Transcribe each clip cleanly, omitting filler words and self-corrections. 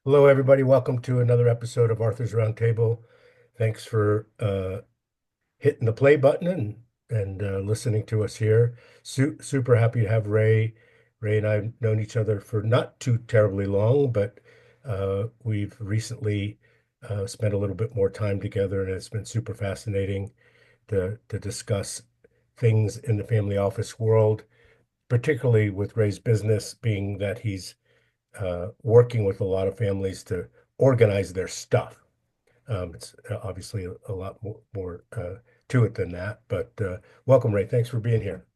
Hello, everybody. Welcome to another episode of Arthur's Roundtable. Thanks for hitting the play button and listening to us here. Super happy to have Ray. Ray and I have known each other for not too terribly long, but we've recently spent a little bit more time together, and it's been super fascinating to discuss things in the family office world, particularly with Ray's business being that he's working with a lot of families to organize their stuff. It's obviously a lot more to it than that, but welcome, Ray. Thanks for being here.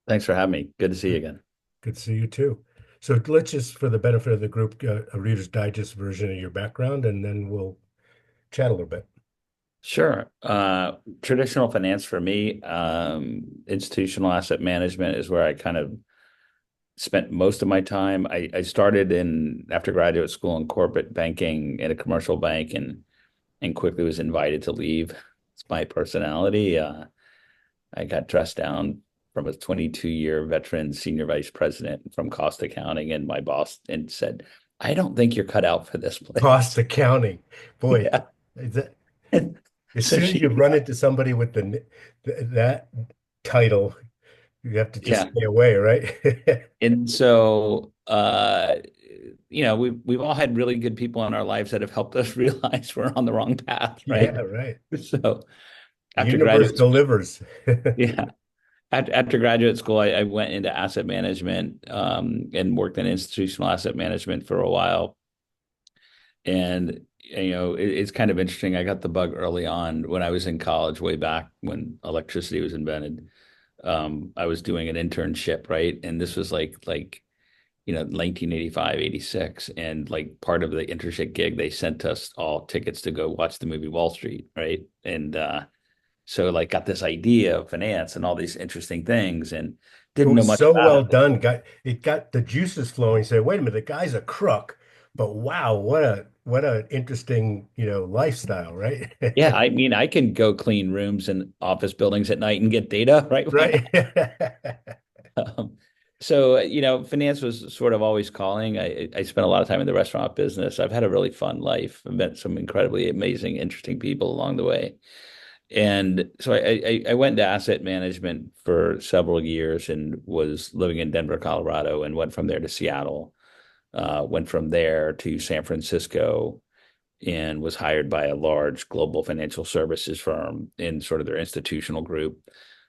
Thanks for having me. Good to see you Good, again. good to see you too. So let's just, for the benefit of the group, a Reader's Digest version of your background, and then we'll chat a little bit. Sure. Traditional finance for me, institutional asset management is where I kind of spent most of my time. I started in after graduate school in corporate banking in a commercial bank and quickly was invited to leave. It's my personality. I got dressed down from a 22-year veteran senior vice president from cost accounting and my boss and said, I don't think you're cut out for this Cost place. accounting. Boy, Yeah. is that, as So soon as she, you run into somebody with that title, you have to just yeah. stay away, right? And so, we've all had really good people in our lives that have helped us realize we're on the wrong path, right? Yeah, right. So The after universe graduate school, delivers. yeah, after graduate school, I went into asset management, and worked in institutional asset management for a while. And it's kind of interesting. I got the bug early on when I was in college, way back when electricity was invented. I was doing an internship, right? And this was like 1985, 86. And like part of the internship gig, they sent us all tickets to go watch the movie Wall Street, right? And so like got this idea of finance and all these interesting things and It didn't know was much so about well it. done. Got the juices flowing. You say, wait a minute, the guy's a crook, but wow, what a interesting, lifestyle, right? Yeah, I mean, I can go clean rooms and office buildings at night and get data, right? Why Right. not? Um, so, finance was sort of always calling. I spent a lot of time in the restaurant business. I've had a really fun life. I've met some incredibly amazing, interesting people along the way. And so I went into asset management for several years and was living in Denver, Colorado, and went from there to Seattle, went from there to San Francisco, and was hired by a large global financial services firm in sort of their institutional group.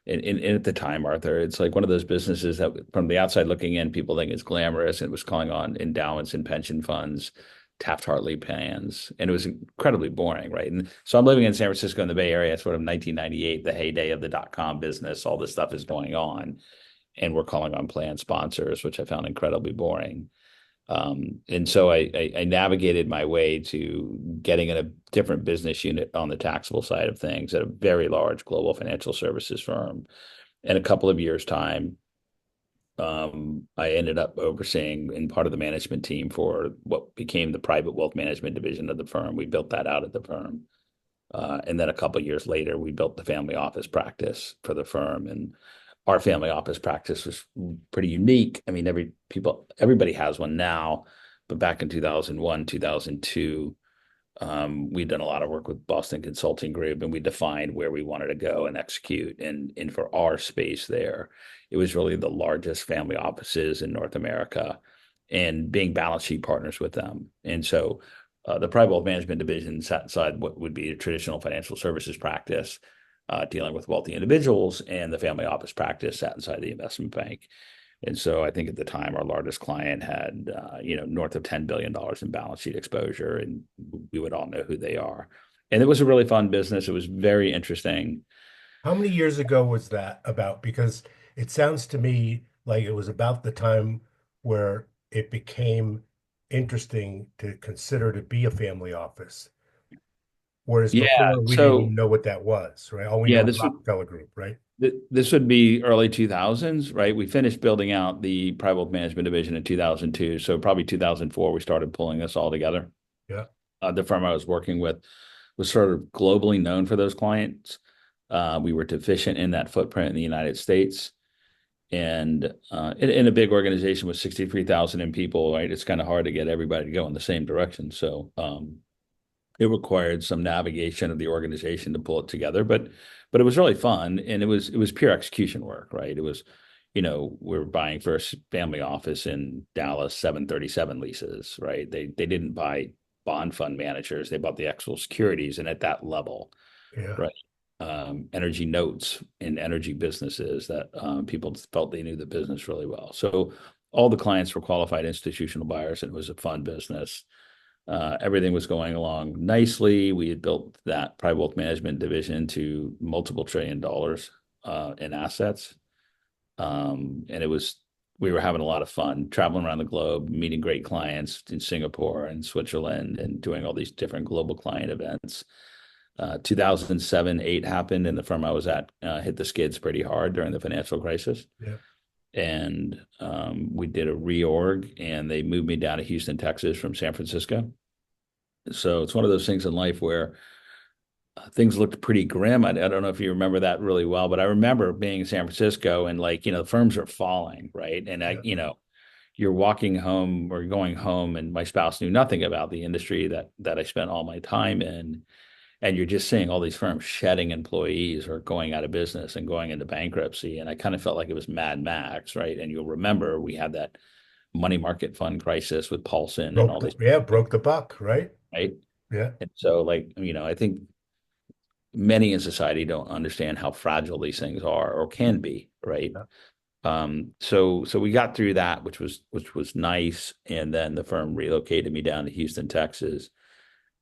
And at the time, Arthur, it's like one of those businesses that from the outside looking in, people think it's glamorous. And it was calling on endowments and pension funds, Taft-Hartley plans, and it was incredibly boring, right? And so I'm living in San Francisco in the Bay Area, sort of 1998, the heyday of the dot-com business. All this stuff is going on, and we're calling on plan sponsors, which I found incredibly boring. And so I navigated my way to getting in a different business unit on the taxable side of things at a very large global financial services firm. In a couple of years' time, I ended up overseeing in part of the management team for what became the private wealth management division of the firm. We built that out at the firm. And then a couple of years later, we built the family office practice for the firm. And our family office practice was pretty unique. I mean, everybody has one now, but back in 2001, 2002, we'd done a lot of work with Boston Consulting Group, and we defined where we wanted to go and execute. And for our space there, it was really the largest family offices in North America, and being balance sheet partners with them. And so, the private wealth management division sat inside what would be a traditional financial services practice, dealing with wealthy individuals, and the family office practice sat inside the investment bank. And so I think at the time our largest client had, north of $10 billion in balance sheet exposure, and we would all know who they are. And it was a really fun business. It was very interesting. How many years ago was that about? Because it sounds to me like it was about the time where it became interesting to consider to be a family office. Whereas Yeah. before we didn't even So know what that was, right? All we yeah, know is Rockefeller Group, right? this would be early 2000s, right? We finished building out the private wealth management division in 2002. So probably 2004, we started pulling this all together. Yeah. The firm I was working with was sort of globally known for those clients. We were deficient in that footprint in the United States. And in a big organization with 63,000 in people, right, it's kind of hard to get everybody to go in the same direction. So it required some navigation of the organization to pull it together, but it was really fun, and it was pure execution work, right? It was, we're buying for a family office in Dallas, 737 leases, right? They didn't buy bond fund managers; they bought the actual securities, and at that level, Yeah. right? Energy notes in energy businesses that people felt they knew the business really well. So all the clients were qualified institutional buyers, and it was a fun business. Everything was going along nicely. We had built that private wealth management division to multiple $1 trillion in assets. And we were having a lot of fun traveling around the globe, meeting great clients in Singapore and Switzerland and doing all these different global client events. 2007, 8 happened, and the firm I was at hit the skids pretty hard during the financial crisis. Yeah. And we did a reorg, and they moved me down to Houston, Texas from San Francisco. So it's one of those things in life where things looked pretty grim. I don't know if you remember that really well, but I remember being in San Francisco and like, the firms are falling, right? And Yeah. you're walking home or going home, and my spouse knew nothing about the industry that I spent all my time in. And you're just seeing all these firms shedding employees or going out of business and going into bankruptcy. And I kind of felt like it was Mad Max, right? And you'll remember we had that money market fund crisis with Paulson and all these, Broke the buck, right? right? Yeah. And so, like, I think many in society don't understand how fragile these things are or can be, right? Yeah. So we got through that, which was nice. And then the firm relocated me down to Houston, Texas,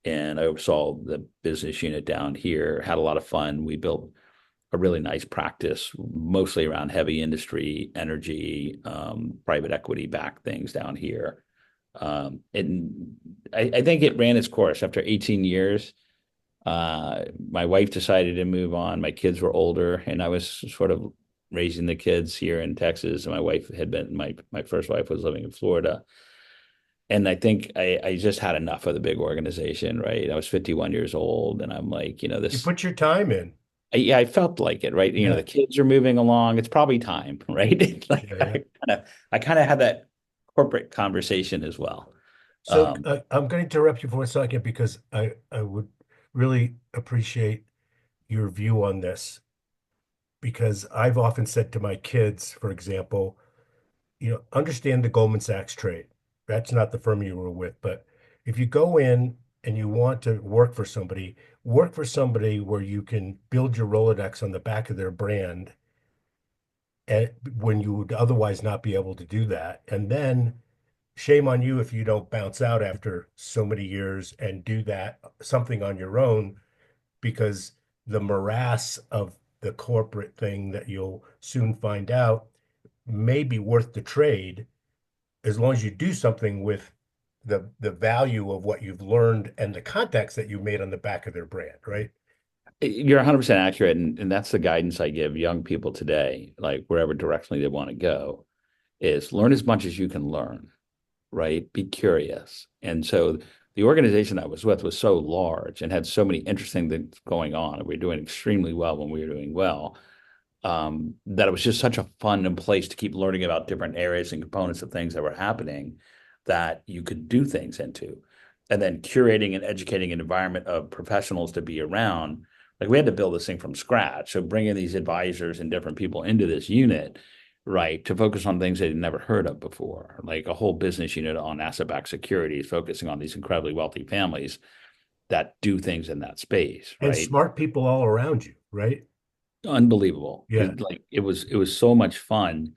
and I oversaw the business unit down here. Had a lot of fun. We built a really nice practice, mostly around heavy industry, energy, private equity backed things down here. And I think it ran its course after 18 years. My wife decided to move on. My kids were older, and I was sort of raising the kids here in Texas. And my wife had been my first wife was living in Florida. And I think I just had enough of the big organization, right? I was 51 years old, and I'm like, You this. put your time in. Yeah, I felt like it, right? Yeah. The kids are moving along. It's probably time, right? Like Yeah. Yeah. I kind of had that corporate conversation as well. So Um, I'm going to interrupt you for a second because I would really appreciate your view on this because I've often said to my kids, for example, understand the Goldman Sachs trade. That's not the firm you were with, but if you go in and you want to work for somebody where you can build your Rolodex on the back of their brand and when you would otherwise not be able to do that. And then shame on you if you don't bounce out after so many years and do that something on your own because the morass of the corporate thing that you'll soon find out may be worth the trade as long as you do something with the value of what you've learned and the contacts that you made on the back of their brand, right? you're 100% accurate, and that's the guidance I give young people today, like wherever directionally they want to go, is learn as much as you can learn, right? Be curious. And so the organization I was with was so large and had so many interesting things going on. And we were doing extremely well when we were doing well. That it was just such a fun place to keep learning about different areas and components of things that were happening that you could do things into. And then curating and educating an environment of professionals to be around. Like we had to build this thing from scratch. So bringing these advisors and different people into this unit, right, to focus on things they'd never heard of before, like a whole business unit on asset-backed securities, focusing on these incredibly wealthy families that do things in that space, And right? smart people all around you, right? Unbelievable. Yeah. Like it was so much fun.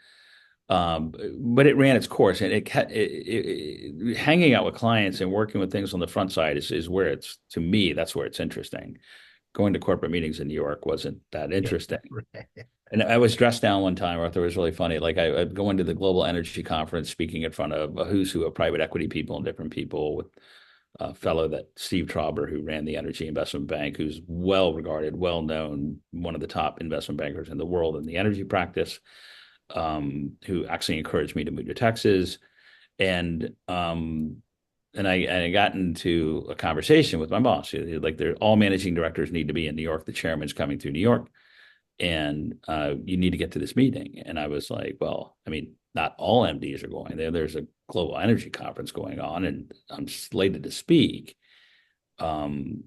But it ran its course, and hanging out with clients and working with things on the front side is where it's, to me, that's where it's interesting. Going to corporate meetings in New York wasn't that Yeah. interesting. Right. And I was dressed down one time, Arthur. It was really funny. Like I'd go into the global energy conference, speaking in front of a who's who of private equity people and different people, with a fellow that Steve Trauber, who ran the energy investment bank, who's well regarded, well known, one of the top investment bankers in the world in the energy practice, who actually encouraged me to move to Texas. And I got into a conversation with my boss. Like, they're all managing directors need to be in New York. The chairman's coming through New York. and you need to get to this meeting. And I was like, well, I mean, not all MDs are going there. There's a global energy conference going on, and I'm slated to speak. Um,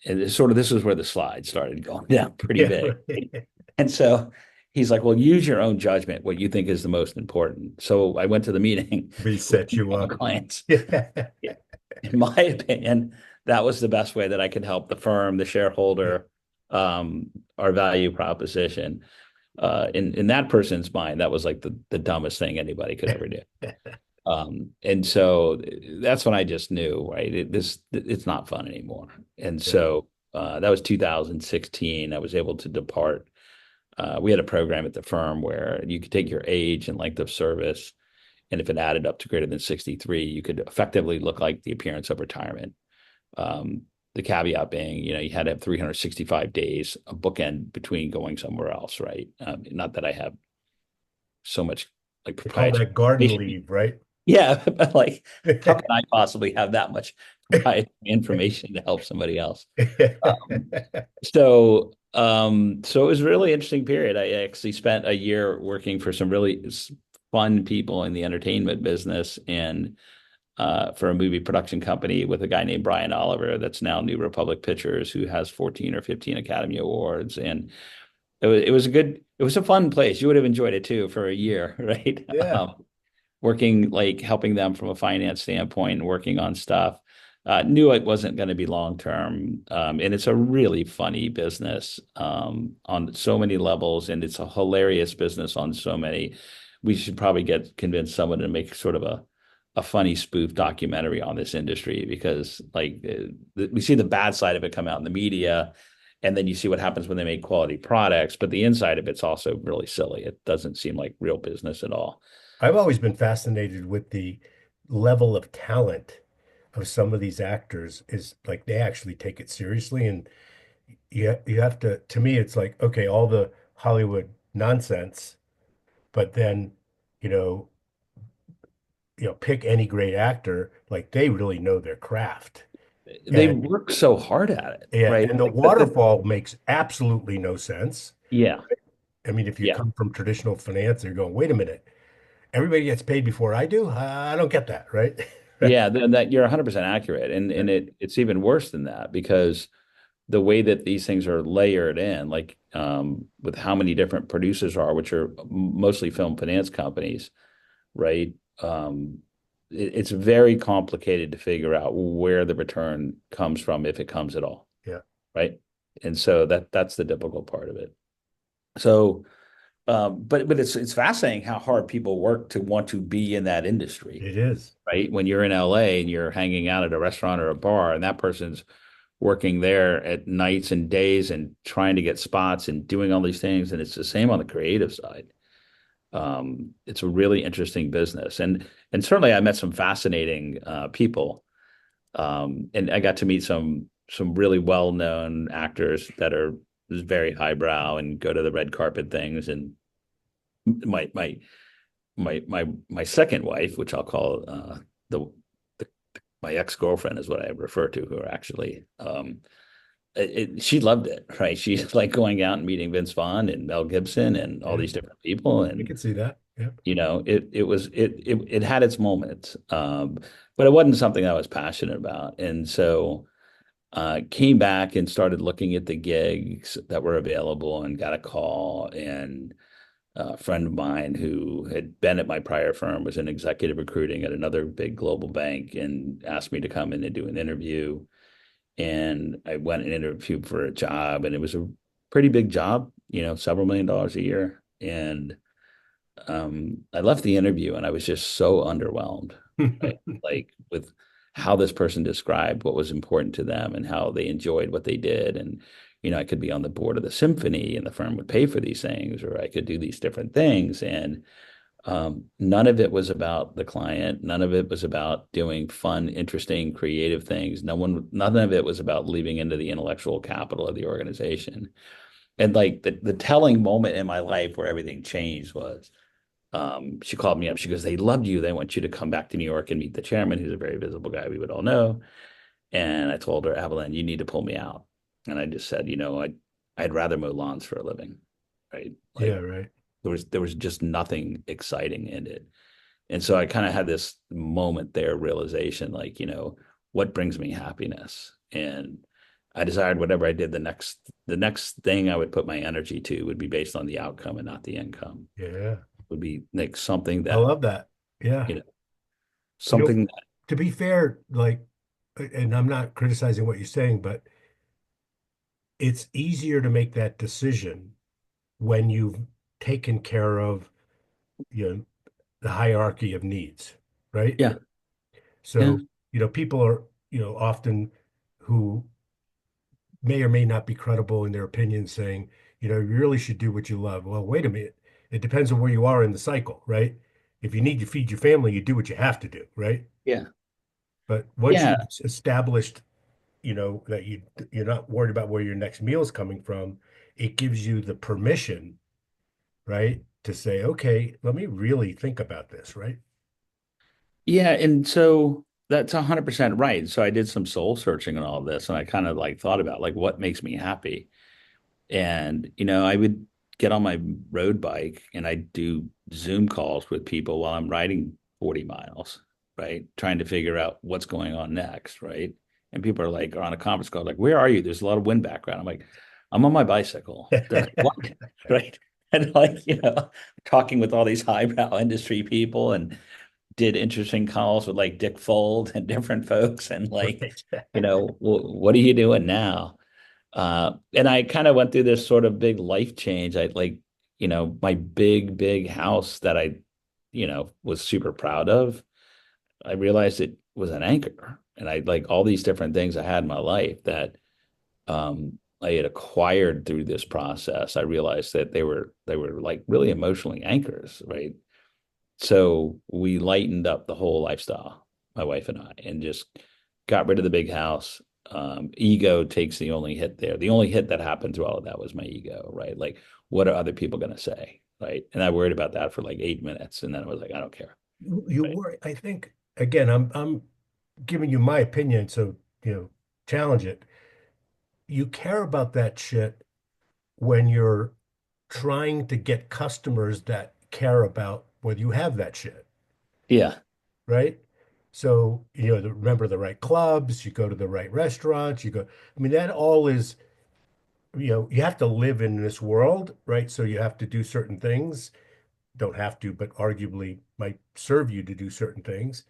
and it's sort of this is where the slide started going down pretty Yeah. big. And so he's like, well, use your own judgment, what you think is the most important. So I went to the meeting He with set you my up. clients. Yeah. In my opinion, that was the best way that I could help the firm, the Yeah. shareholder, our value proposition. In that person's mind, that was like the dumbest thing anybody could ever do. And so that's when I just knew, right? It's not fun anymore. And Yeah. so that was 2016. I was able to depart. We had a program at the firm where you could take your age and length of service, and if it added up to greater than 63, you could effectively look like the appearance of retirement. The caveat being, you had to have 365 days, a bookend between going somewhere else, right? Not that I have so much like They call proprietary that garden information. leave, right? Yeah, but like, how can I possibly have that much proprietary information to help somebody else? So it was a really interesting period. I actually spent a year working for some really fun people in the entertainment business and for a movie production company with a guy named Brian Oliver that's now New Republic Pictures, who has 14 or 15 Academy Awards. And it was a fun place. You would have enjoyed it too for a year, right? Yeah. Working like helping them from a finance standpoint and working on stuff. Knew it wasn't going to be long term, and it's a really funny business on so many levels, and it's a hilarious business on so many. We should probably get convince someone to make sort of a funny spoof documentary on this industry because like we see the bad side of it come out in the media, and then you see what happens when they make quality products, but the inside of it's also really silly. It doesn't seem like real business at all. I've always been fascinated with the level of talent of some of these actors is like they actually take it seriously. And you have to me, it's like, okay, all the Hollywood nonsense, but then, you know, pick any great actor, like they really know their craft. They And work so hard at it, yeah, right? and the Like the waterfall makes absolutely no sense. yeah, I mean, if you yeah, come from traditional finance, you're going, wait a minute, everybody gets paid before I do? I don't get that, right? yeah. That you're 100% accurate, and it's even worse than that because the way that these things are layered in, like with how many different producers are, which are mostly film finance companies, right? It's very complicated to figure out where the return comes from, if it comes at all, Yeah, right? And so that's the difficult part of it. So but it's fascinating how hard people work to want to be in that industry, it is. right? When you're in LA and you're hanging out at a restaurant or a bar, and that person's working there at nights and days and trying to get spots and doing all these things, and it's the same on the creative side. It's a really interesting business, and certainly I met some fascinating people, and I got to meet some really well known actors that are very highbrow and go to the red carpet things and my my my second wife, which I'll call the, the my ex-girlfriend is what I refer to her actually. She loved it, right? She's like going out and meeting Vince Vaughn and Mel Gibson and all Yeah, these different people, I and can see that. Yeah. it had its moments, but it wasn't something I was passionate about, and so came back and started looking at the gigs that were available and got a call and a friend of mine who had been at my prior firm was in executive recruiting at another big global bank and asked me to come in and do an interview. And I went and interviewed for a job, and it was a pretty big job, several million dollars a year. And I left the interview and I was just so underwhelmed, right? Like with how this person described what was important to them and how they enjoyed what they did. And, I could be on the board of the symphony and the firm would pay for these things, or I could do these different things. And none of it was about the client. None of it was about doing fun, interesting, creative things. None of it was about leaving into the intellectual capital of the organization. And like the telling moment in my life where everything changed was she called me up. She goes, they loved you. They want you to come back to New York and meet the chairman, who's a very visible guy we would all know. And I told her, Evelyn, you need to pull me out. And I just said, I'd rather mow lawns for a living. right? Yeah, Like right. there was just nothing exciting in it. And so I kind of had this moment there, realization, like, what brings me happiness? And I desired whatever I did, the next thing I would put my energy to would be based on the outcome and not the income. Yeah. Would be like something I that, love that. Yeah. you know, You know, something that, to be fair, like, and I'm not criticizing what you're saying, but it's easier to make that decision when you've taken care of, you know, the hierarchy of needs, right? yeah, yeah, So, people are, often who may or may not be credible in their opinions saying, you really should do what you love. Well, wait a minute. It depends on where you are in the cycle, right? If you need to feed your family, you do what you have to do, right? yeah, But once yeah. you've established, that you're not worried about where your next meal is coming from, it gives you the permission, right, to say, okay, let me really think about this, right? Yeah, and so that's 100% right. So I did some soul searching and all this, and I kind of like thought about like what makes me happy. And I would get on my road bike and I'd do Zoom calls with people while I'm riding 40 miles, right? Trying to figure out what's going on next, right? And people are on a conference call, like, where are you? There's a lot of wind background. I'm like, I'm on my bicycle. They're like, what? Right. And like, talking with all these highbrow industry people and did interesting calls with like Dick Fold and different folks and like, Right. what are you doing now? And I kind of went through this sort of big life change. I like, my big house that I, was super proud of. I realized it was an anchor. And I like all these different things I had in my life that I had acquired through this process. I realized that they were like really emotionally anchors, right? So we lightened up the whole lifestyle, my wife and I, and just got rid of the big house. Ego takes the only hit there. The only hit that happened through all of that was my ego, right? Like, what are other people going to say, right? And I worried about that for like 8 minutes, and then I was like, I don't care, You right? worry. I think again, I'm giving you my opinion, so challenge it. You care about that shit when you're trying to get customers that care about whether you have that shit, Yeah. right? So, remember the right clubs, you go to the right restaurants, I mean, that all is, you have to live in this world, right? So you have to do certain things, don't have to, but arguably might serve you to do certain things.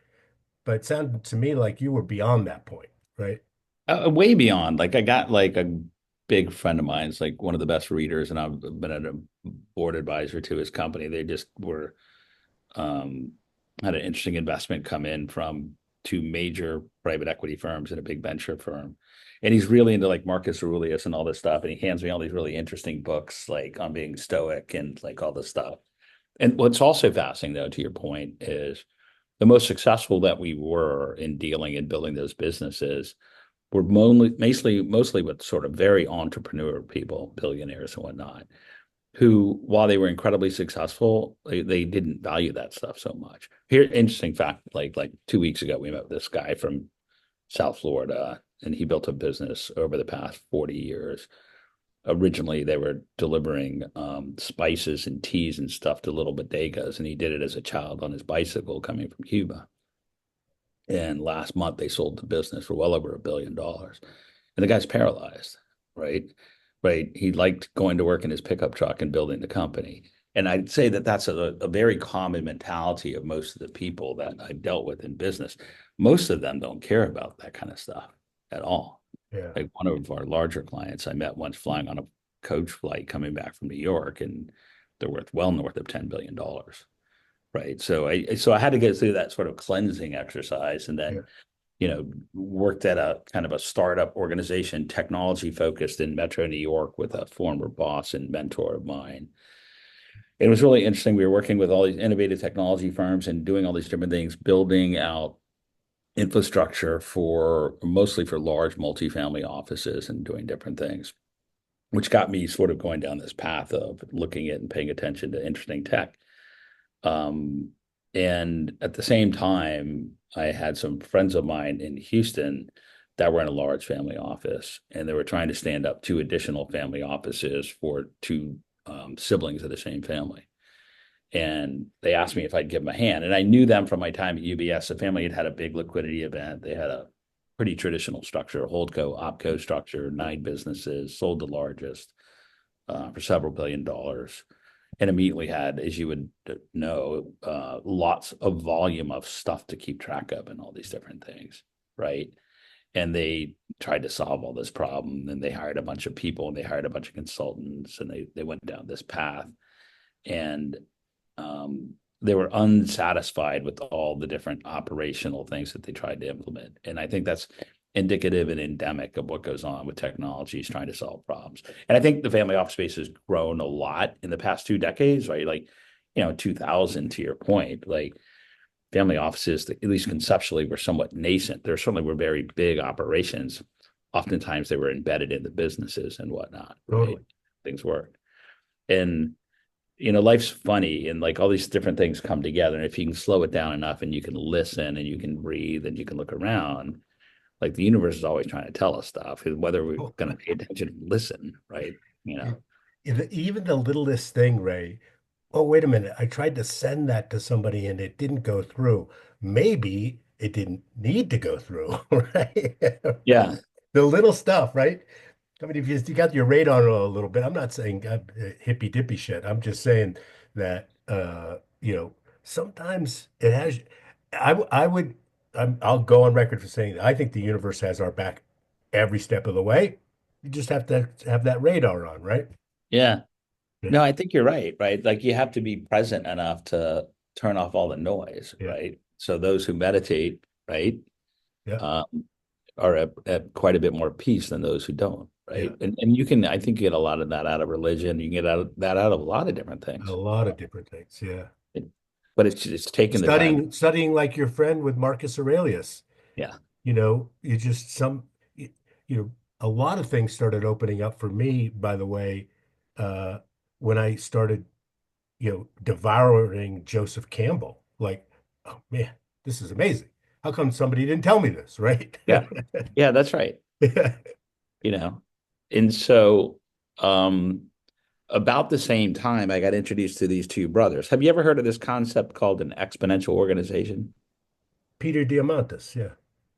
But it sounded to me like you were beyond that point, right? Way beyond. Like I got like a big friend of mine's like one of the best readers, and I've been a board advisor to his company. They just were um, had an interesting investment come in from two major private equity firms and a big venture firm. And he's really into like Marcus Aurelius and all this stuff. And he hands me all these really interesting books, like on being stoic and like all this stuff. And what's also fascinating, though, to your point, is the most successful that we were in dealing and building those businesses were mostly with sort of very entrepreneur people, billionaires and whatnot, who, while they were incredibly successful, they didn't value that stuff so much. Here, interesting fact, like 2 weeks ago, we met with this guy from South Florida, and he built a business over the past 40 years. Originally, they were delivering spices and teas and stuff to little bodegas, and he did it as a child on his bicycle coming from Cuba. And last month, they sold the business for well over $1 billion. And the guy's paralyzed, right? Right. He liked going to work in his pickup truck and building the company. And I'd say that that's a very common mentality of most of the people that I've dealt with in business. Most of them don't care about that kind of stuff at all. Yeah. Like one of our larger clients I met once flying on a coach flight coming back from New York, and they're worth well north of $10 billion. Right. So I had to get through that sort of cleansing exercise, and Yeah. then worked at a kind of a startup organization, technology focused in Metro New York with a former boss and mentor of mine. It was really interesting. We were working with all these innovative technology firms and doing all these different things, building out infrastructure for mostly for large multifamily offices and doing different things, which got me sort of going down this path of looking at and paying attention to interesting tech. Um, and at the same time, I had some friends of mine in Houston that were in a large family office, and they were trying to stand up two additional family offices for two siblings of the same family. And they asked me if I'd give them a hand. And I knew them from my time at UBS. The family had a big liquidity event. They had a pretty traditional structure, holdco, opco structure, 9 businesses, sold the largest for several $billion, and immediately had, as you would know, lots of volume of stuff to keep track of and all these different things, right? And they tried to solve all this problem, and they hired a bunch of people, and they hired a bunch of consultants, and they went down this path, and they were unsatisfied with all the different operational things that they tried to implement. And I think that's indicative and endemic of what goes on with technologies trying to solve problems. And I think the family office space has grown a lot in the past 2 decades, right? Like, 2000, to your point, like family offices, at least conceptually, were somewhat nascent. There certainly were very big operations. Oftentimes they were embedded in the businesses and whatnot, right? Totally. Things worked. And life's funny, and like all these different things come together. And if you can slow it down enough and you can listen and you can breathe and you can look around, like the universe is always trying to tell us stuff, whether we're Oh, going to pay attention and listen, right? even the littlest thing, Ray. Oh, wait a minute. I tried to send that to somebody and it didn't go through. Maybe it didn't need to go through, right? Yeah. The little stuff, right? I mean, if you got your radar on a little bit, I'm not saying hippy dippy shit. I'm just saying that sometimes it has. I would. I'll go on record for saying that I think the universe has our back every step of the way. You just have to have that radar on, right? Yeah. Yeah, No, I think you're right, right? Like you have to be present enough to turn off all the noise, yeah, right? So those who meditate, right, yeah, um, are at quite a bit more peace than those who don't, yeah. right? And you can, I think, get a lot of that out of religion. You can get that out of a lot of different A things. lot of different things. Yeah. But it's taking the time. Studying like your friend with Marcus Aurelius. Yeah. You just you know, a lot of things started opening up for me, by the way, uh, when I started, devouring Joseph Campbell. Like, oh man, this is amazing. How come somebody didn't tell me this, right? Yeah. Yeah, that's right. You know. And so about the same time I got introduced to these two brothers. Have you ever heard of this concept called an exponential organization? Peter Diamandis, yeah,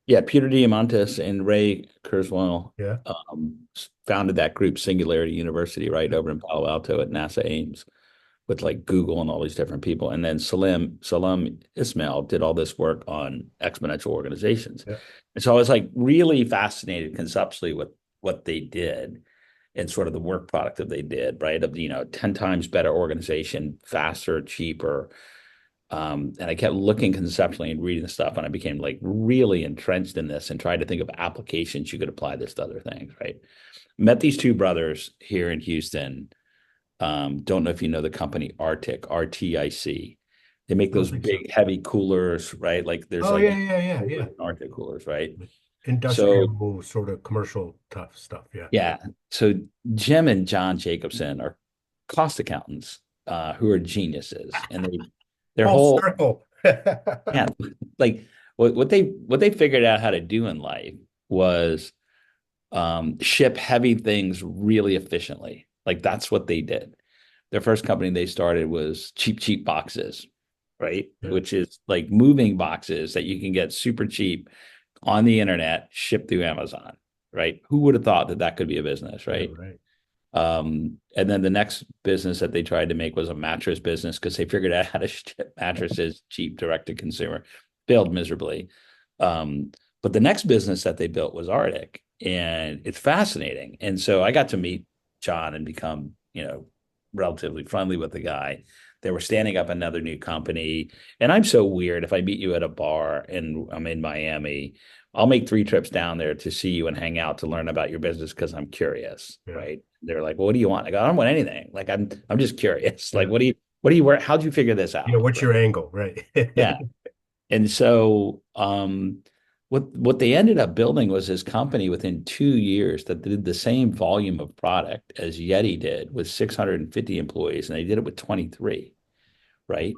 Yeah, Peter Diamandis and Ray Kurzweil yeah, founded that group, Singularity University, right yeah, over in Palo Alto at NASA Ames, with like Google and all these different people. And then Salim Ismail did all this work on exponential organizations. yeah. And so I was like really fascinated conceptually with what they did and sort of the work product that they did, right? Of, 10 times better organization, faster, cheaper. And I kept looking conceptually and reading the stuff, and I became like really entrenched in this and tried to think of applications you could apply this to other things, right? Met these two brothers here in Houston. Don't know if you know the company Arctic, RTIC. They make I don't those think so. big, heavy coolers, right? Like there's Oh like yeah, yeah, yeah, yeah. Arctic coolers, right? So Industrial sort of commercial tough stuff. Yeah. yeah, so Jim and John Jacobson are cost accountants who are geniuses, and their Full whole circle. yeah, like what they figured out how to do in life was ship heavy things really efficiently. Like that's what they did. Their first company they started was cheap boxes, right? Yeah, Which is like moving boxes that you can get super cheap on the internet, shipped through Amazon, right? Who would have thought that that could be a business, yeah, right? right. And then the next business that they tried to make was a mattress business because they figured out how to ship mattresses cheap direct to consumer. Failed miserably. But the next business that they built was Arctic, and it's fascinating. And so I got to meet John and become, relatively friendly with the guy. They were standing up another new company, and I'm so weird. If I meet you at a bar and I'm in Miami, I'll make 3 trips down there to see you and hang out to learn about your business because I'm curious, Yeah, right? They're like, "Well, what do you want?" I go, "I don't want anything. Like, I'm just curious. Like, yeah. where? How'd you figure this out?" What's Right? your angle, right? Yeah. And so, what they ended up building was this company within 2 years that did the same volume of product as Yeti did with 650 employees, and they did it with 23, right?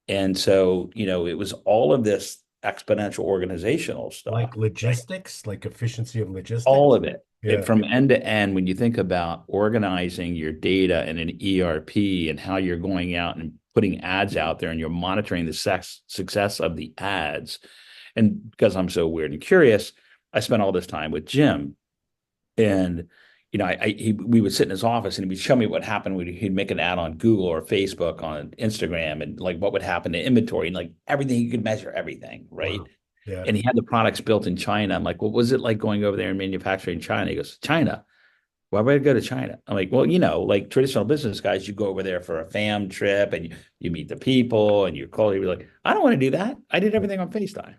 And so, it was all of this. exponential organizational Like stuff, right? logistics, like efficiency of All logistics. of it. Yeah. From end to end, when you think about organizing your data in an ERP and how you're going out and putting ads out there and you're monitoring the success of the ads. And because I'm so weird and curious, I spent all this time with Jim. And we would sit in his office and he'd show me what happened when he'd make an ad on Google or Facebook on Instagram and like what would happen to inventory and like everything. He could measure everything, right? Wow. Yeah. And he had the products built in China. I'm like, what was it like going over there and manufacturing in China? He goes, China. Why would I go to China? I'm like, well, like traditional business guys, you go over there for a fam trip and you meet the people and you call. You're like, I don't want to do that. I did everything on FaceTime,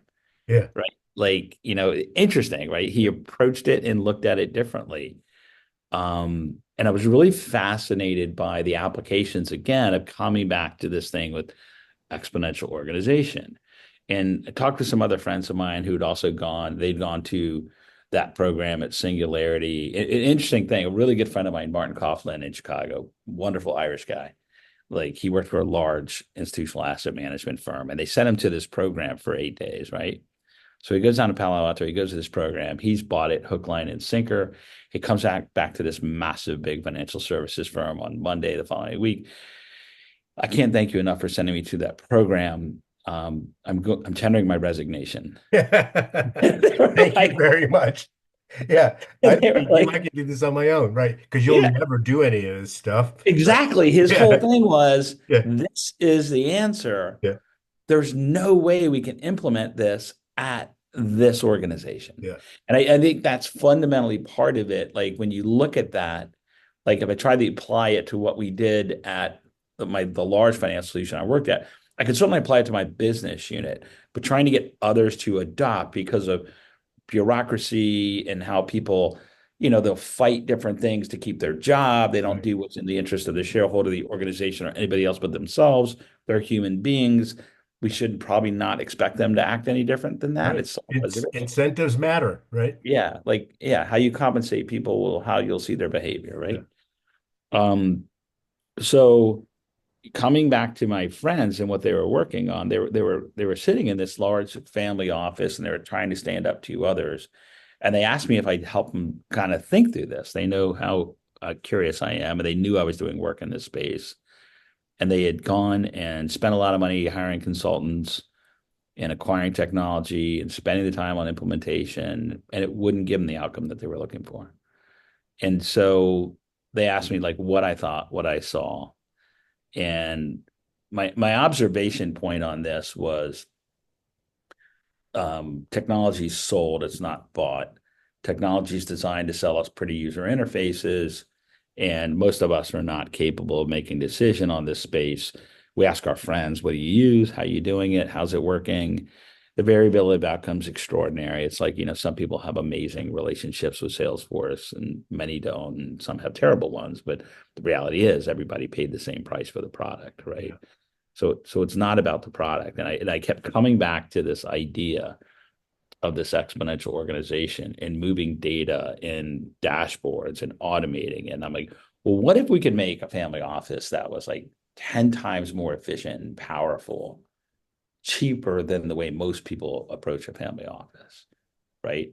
Yeah. right? Like, interesting, right? He Yeah. approached it and looked at it differently. And I was really fascinated by the applications again of coming back to this thing with exponential organization. And I talked to some other friends of mine who'd also they'd gone to that program at Singularity. An interesting thing, a really good friend of mine, Martin Coughlin in Chicago, wonderful Irish guy. Like he worked for a large institutional asset management firm, and they sent him to this program for 8 days, right? So he goes down to Palo Alto, he goes to this program, he's bought it hook, line, and sinker. He comes back to this massive, big financial services firm on Monday the following week. I can't thank you enough for sending me to that program. I'm tendering my resignation. They were Thank you like, very much. Yeah. I they look were at you, I like, can do this on my own, right? Because you'll yeah, never do any of this stuff. Right. exactly. His whole Yeah. thing was, Yeah. this is the answer. Yeah. There's no way we can implement this at this organization. Yeah. And I think that's fundamentally part of it. Like when you look at that, like if I try to apply it to what we did at the large financial solution I worked at, I could certainly apply it to my business unit, but trying to get others to adopt because of bureaucracy and how people, they'll fight different things to keep their job. They don't Right. do what's in the interest of the shareholder, the organization, or anybody else but themselves. They're human beings. We should probably not expect them to act any different than that. Right. It's It's self-preservation. incentives matter, right? Yeah, how you compensate people will how you'll see their behavior, Yeah. right? Um, so coming back to my friends and what they were working on, they were sitting in this large family office and they were trying to stand up to others. And they asked me if I'd help them kind of think through this. They know how curious I am, and they knew I was doing work in this space. And they had gone and spent a lot of money hiring consultants and acquiring technology and spending the time on implementation, and it wouldn't give them the outcome that they were looking for. And so they asked me like what I thought, what I saw. And my observation point on this was technology is sold, it's not bought. Technology is designed to sell us pretty user interfaces, and most of us are not capable of making a decision on this space. We ask our friends, what do you use? How are you doing it? How's it working? The variability of outcomes extraordinary. It's like, some people have amazing relationships with Salesforce and many don't, and some have terrible ones. But the reality is everybody paid the same price for the product, right? Yeah. So it's not about the product. And I kept coming back to this idea of this exponential organization and moving data in dashboards and automating. And I'm like, well, what if we could make a family office that was like 10 times more efficient and powerful, cheaper than the way most people approach a family office, right?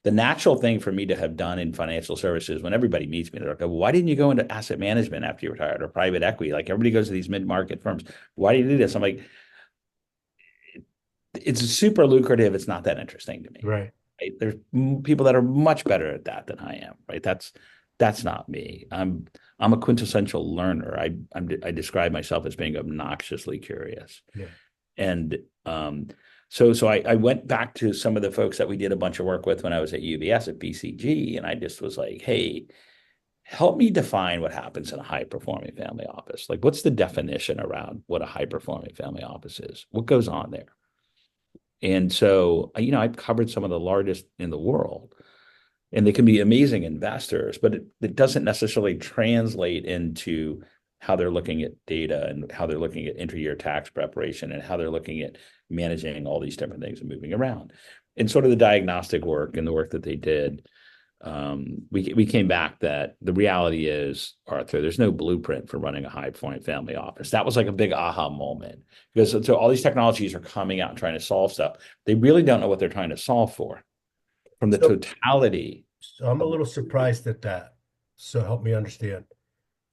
The natural thing for me to have done in financial services when everybody meets me, they're like, well, why didn't you go into asset management after you retired or private equity? Like everybody goes to these mid-market firms. Why do you do this? I'm like, it's super lucrative. It's not that interesting to me. Right. Right? There's people that are much better at that than I am. Right? That's not me. I'm a quintessential learner. I describe myself as being obnoxiously curious. Yeah. And so I went back to some of the folks that we did a bunch of work with when I was at UBS at BCG, and I just was like, hey, help me define what happens in a high performing family office. Like, what's the definition around what a high performing family office is? What goes on there? And so, I've covered some of the largest in the world, and they can be amazing investors, but it doesn't necessarily translate into how they're looking at data and how they're looking at inter-year tax preparation and how they're looking at managing all these different things and moving around. And sort of the diagnostic work and the work that they did, We came back that the reality is, Arthur, there's no blueprint for running a high performing family office. That was like a big aha moment because so all these technologies are coming out and trying to solve stuff. They really don't know what they're trying to solve for from the So, totality so I'm a of little what we do. surprised at that. So help me understand.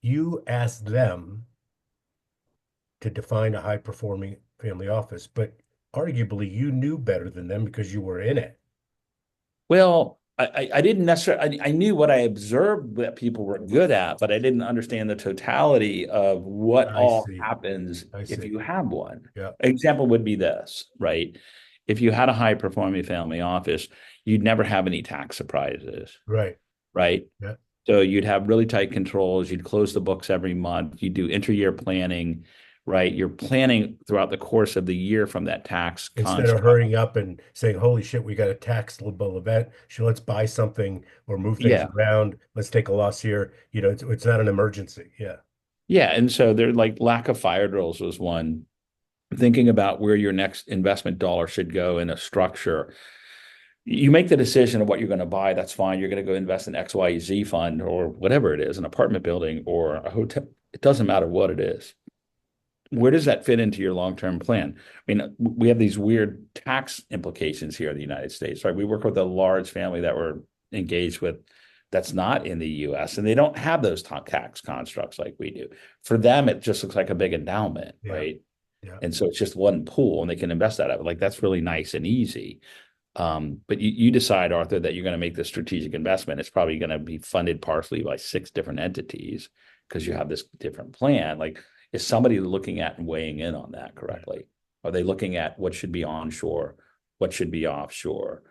You asked them to define a high performing family office, but arguably you knew better than them because you were in it. Well, I didn't necessarily, I knew what I observed that people were good at, but I didn't understand the totality of what I all see. happens I if see. you have one. Yeah. Example would be this, right? If you had a high performing family office, you'd never have any tax surprises, Right. right? Yeah. So you'd have really tight controls. You'd close the books every month. You do inter-year planning, right? You're planning throughout the course of the year from that tax Instead of construct. hurrying up and saying, holy shit, we got a taxable event. So let's buy something or move things Yeah. around. Let's take a loss here. It's not an emergency. Yeah. Yeah. And so there like lack of fire drills was one. Thinking about where your next investment dollar should go in a structure. You make the decision of what you're going to buy. That's fine. You're going to go invest in XYZ fund or whatever it is, an apartment building or a hotel. It doesn't matter what it is. Where does that fit into your long-term plan? I mean, we have these weird tax implications here in the United States, right? We work with a large family that we're engaged with that's not in the US, and they don't have those tax constructs like we do. For them, it just looks like a big endowment, Yeah. right? Yeah. And so it's just one pool and they can invest out of it. Like that's really nice and easy. But you decide, Arthur, that you're going to make this strategic investment. It's probably going to be funded partially by six different entities because you have this different plan. Like, is somebody looking at and weighing in on that Yeah. correctly? Are they looking at what should be onshore, what should be offshore?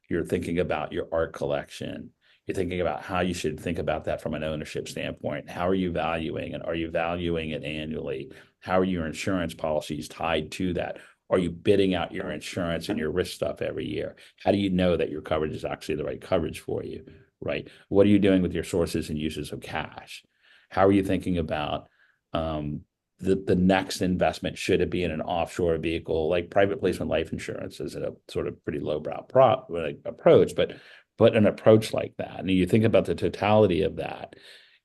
You're thinking about your art collection. You're thinking about how you should think about that from an ownership standpoint. How are you valuing it? Are you valuing it annually? How are your insurance policies tied to that? Are you bidding out your insurance and your risk stuff every year? How do you know that your coverage is actually the right coverage for you, right? What are you doing with your sources and uses of cash? How are you thinking about the next investment? Should it be in an offshore vehicle like private placement life insurance? Is it a sort of pretty lowbrow approach, but an approach like that, and you think about the totality of that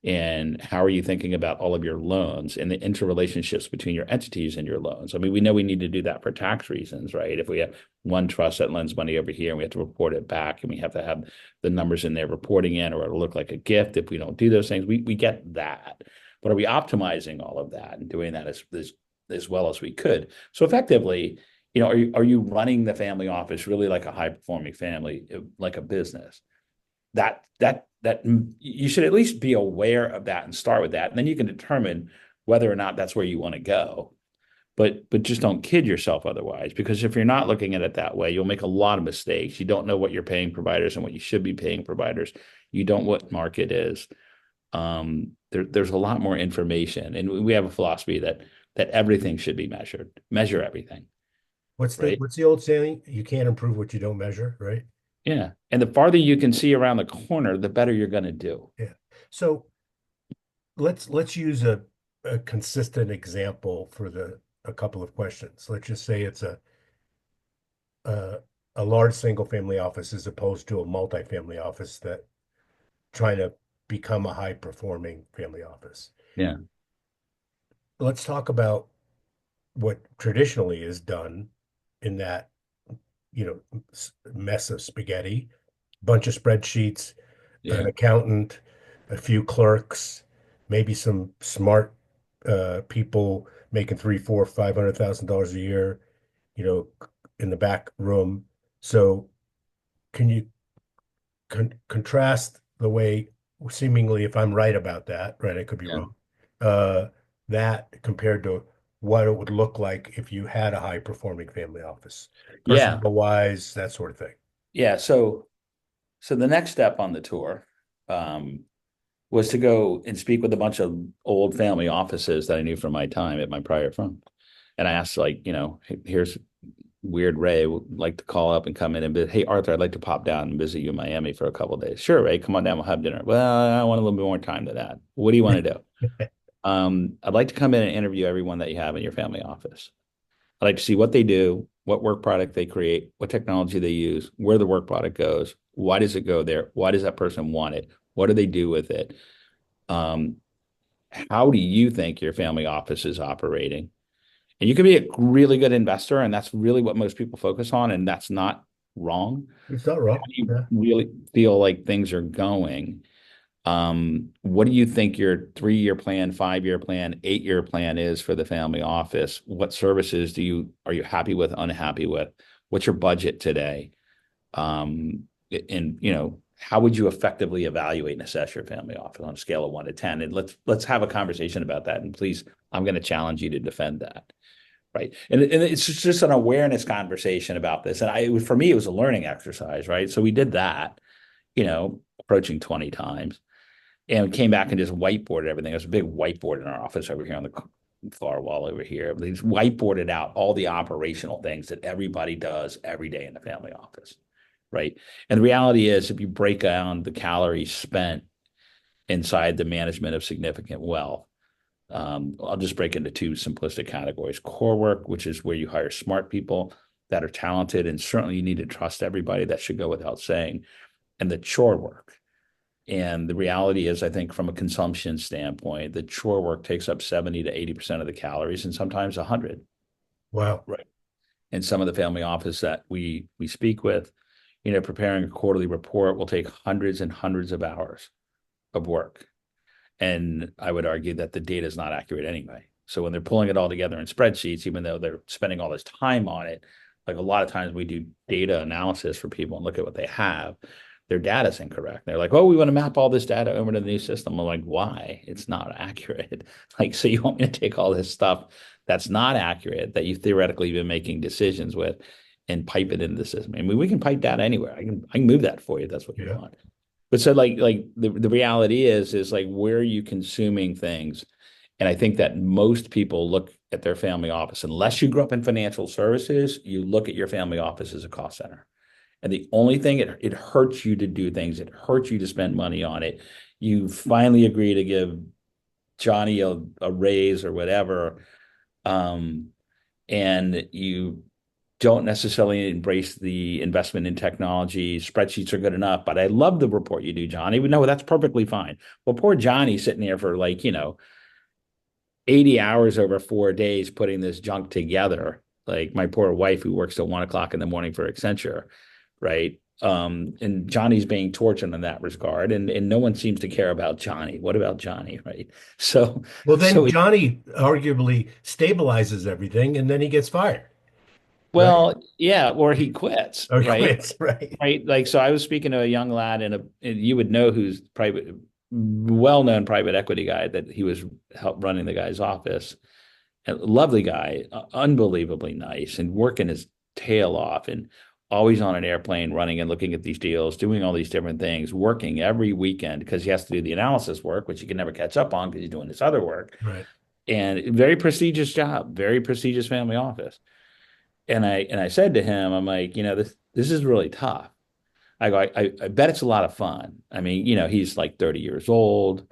and how are you thinking about all of your loans and the interrelationships between your entities and your loans? I mean, we know we need to do that for tax reasons, right? If we have one trust that lends money over here and we have to report it back and we have to have the numbers in there reporting in or it'll look like a gift if we don't do those things, we get that. But are we optimizing all of that and doing that as well as we could? So effectively, are you running the family office really like a high performing family, like a business? That you should at least be aware of that and start with that. And then you can determine whether or not that's where you want to go. But just don't kid yourself otherwise, because if you're not looking at it that way, you'll make a lot of mistakes. You don't know what you're paying providers and what you should be paying providers. You don't know what market is. There's a lot more information, and we have a philosophy that everything should be measured. Measure everything, right? What's the old saying? You can't improve what you don't measure, right? Yeah. And the farther you can see around the corner, the better you're going to do. Yeah. So let's use a consistent example for the a couple of questions. Let's just say it's a a large single family office as opposed to a multifamily office that trying to become a high performing family office. Yeah. Let's talk about what traditionally is done in that, mess of spaghetti, bunch of spreadsheets, an Yeah. accountant, a few clerks, maybe some smart people making three, four, $500,000 a year, you know, in the back room. So can you contrast the way, seemingly, if I'm right about that, right, I could be Yeah. wrong, uh, that compared to what it would look like if you had a high performing family office, Yeah. personnel wise, that sort of thing. Yeah. So the next step on the tour um, was to go and speak with a bunch of old family offices that I knew from my time at my prior firm. And I asked, like, here's weird Ray would like to call up and come in and be, hey, Arthur, I'd like to pop down and visit you in Miami for a couple of days. Sure, Ray, come on down, we'll have dinner. Well, I want a little bit more time than that. What do you want to do? I'd like to come in and interview everyone that you have in your family office. I'd like to see what they do. what work product they create, what technology they use, where the work product goes, why does it go there, why does that person want it, what do they do with it, um, how do you think your family office is operating? And you can be a really good investor, and that's really what most people focus on, and that's not wrong. It's not How wrong. do you Yeah. really feel like things are going? What do you think your 3-year plan, 5-year plan, 8-year plan is for the family office? What services are you happy with, unhappy with? What's your budget today? And how would you effectively evaluate and assess your family office on a scale of 1 to 10? And let's have a conversation about that. And please, I'm going to challenge you to defend that. Right. And it's just an awareness conversation about this. And for me, it was a learning exercise, right? So we did that, approaching 20 times and came back and just whiteboarded everything. There's a big whiteboard in our office over here on the far wall over here. They just whiteboarded out all the operational things that everybody does every day in the family office, right? And the reality is, if you break down the calories spent inside the management of significant wealth, I'll just break into two simplistic categories: core work, which is where you hire smart people that are talented, and certainly you need to trust everybody. That should go without saying. And the chore work. And the reality is, I think from a consumption standpoint, the chore work takes up 70 to 80% of the calories and sometimes 100. Wow. Right. And some of the family office that we speak with, preparing a quarterly report will take hundreds and hundreds of hours of work. And I would argue that the data is not accurate anyway. So when they're pulling it all together in spreadsheets, even though they're spending all this time on it, like a lot of times we do data analysis for people and look at what they have, their data is incorrect. They're like, oh, we want to map all this data over to the new system. I'm like, why? It's not accurate. Like, so you want me to take all this stuff that's not accurate that you've theoretically been making decisions with and pipe it into the system? I mean, we can pipe data anywhere. I can move that for you. If that's what you Yeah. want. But so like the reality is like, where are you consuming things? And I think that most people look at their family office, unless you grew up in financial services, you look at your family office as a cost center. And the only thing it hurts you to do things, it hurts you to spend money on it. You finally agree to give Johnny a raise or whatever. Um, and you don't necessarily embrace the investment in technology. Spreadsheets are good enough, but I love the report you do, Johnny. No, that's perfectly fine. Well, poor Johnny's sitting there for 80 hours over 4 days putting this junk together. Like my poor wife who works till 1 o'clock in the morning for Accenture, right? And Johnny's being tortured in that regard, and no one seems to care about Johnny. What about Johnny, right? So, Well, so then Johnny arguably stabilizes everything and then he gets fired, right? well, yeah, or he quits, Or he right? quits, right? Right. Like, so I was speaking to a young lad and you would know who's private, well-known private equity guy that he was help running the guy's office. A lovely guy, unbelievably nice and working his tail off and always on an airplane running and looking at these deals, doing all these different things, working every weekend because he has to do the analysis work, which he can never catch up on because he's doing this other work. Right. And very prestigious job, very prestigious family office. And I said to him, I'm like, this is really tough. I go, I bet it's a lot of fun. I mean, he's like 30 years old,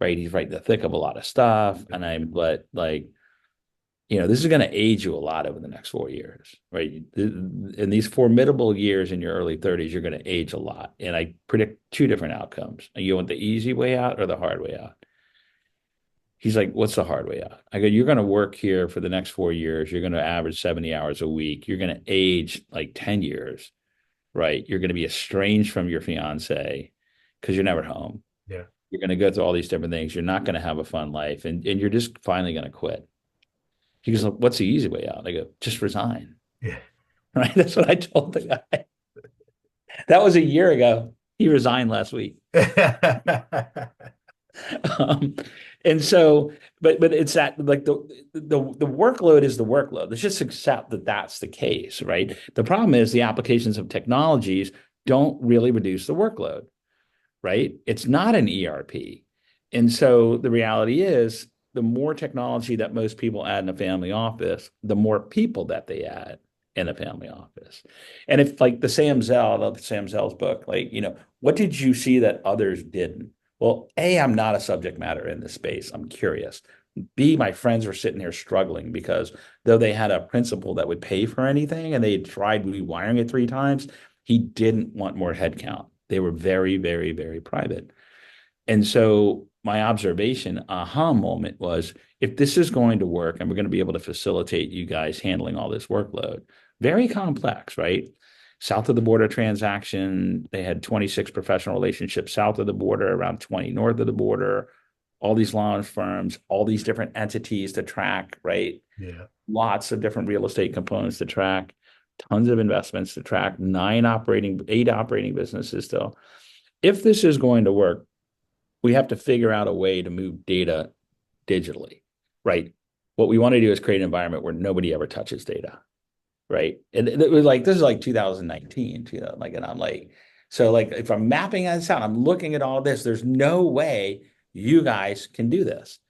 right? He's right in the thick of a lot of stuff. But like, this is going to age you a lot over the next 4 years, right? In these formidable years in your early 30s, you're going to age a lot. And I predict two different outcomes. You want the easy way out or the hard way out? He's like, what's the hard way out? I go, you're going to work here for the next 4 years. You're going to average 70 hours a week. You're going to age like 10 years, right? You're going to be estranged from your fiance because you're never home. Yeah. You're going to go through all these different things. You're not going to have a fun life. And you're just finally going to quit. He goes, what's the easy way out? I go, just resign. Yeah. Right. That's what I told the guy. That was a year ago. He resigned last week. Um, and so, but it's that like the workload is the workload. Let's just accept that that's the case, right? The problem is the applications of technologies don't really reduce the workload, right? It's not an ERP. And so the reality is the more technology that most people add in a family office, the more people that they add in a family office. And if like the Sam Zell, I love Sam Zell's book, like, what did you see that others didn't? Well, A, I'm not a subject matter in this space. I'm curious. B, my friends were sitting here struggling because though they had a principal that would pay for anything and they had tried rewiring it 3 times, he didn't want more headcount. They were very, very, very private. And so my observation, aha moment was if this is going to work and we're going to be able to facilitate you guys handling all this workload, very complex, right? South of the border transaction, they had 26 professional relationships south of the border, around 20 north of the border, all these law firms, all these different entities to track, right? Yeah. Lots of different real estate components to track, tons of investments to track, 8 operating businesses still. If this is going to work, we have to figure out a way to move data digitally, right? What we want to do is create an environment where nobody ever touches data, right? And it was like, this is like 2019, like, and I'm like, so like, if I'm mapping this out, I'm looking at all this, there's no way you guys can do this,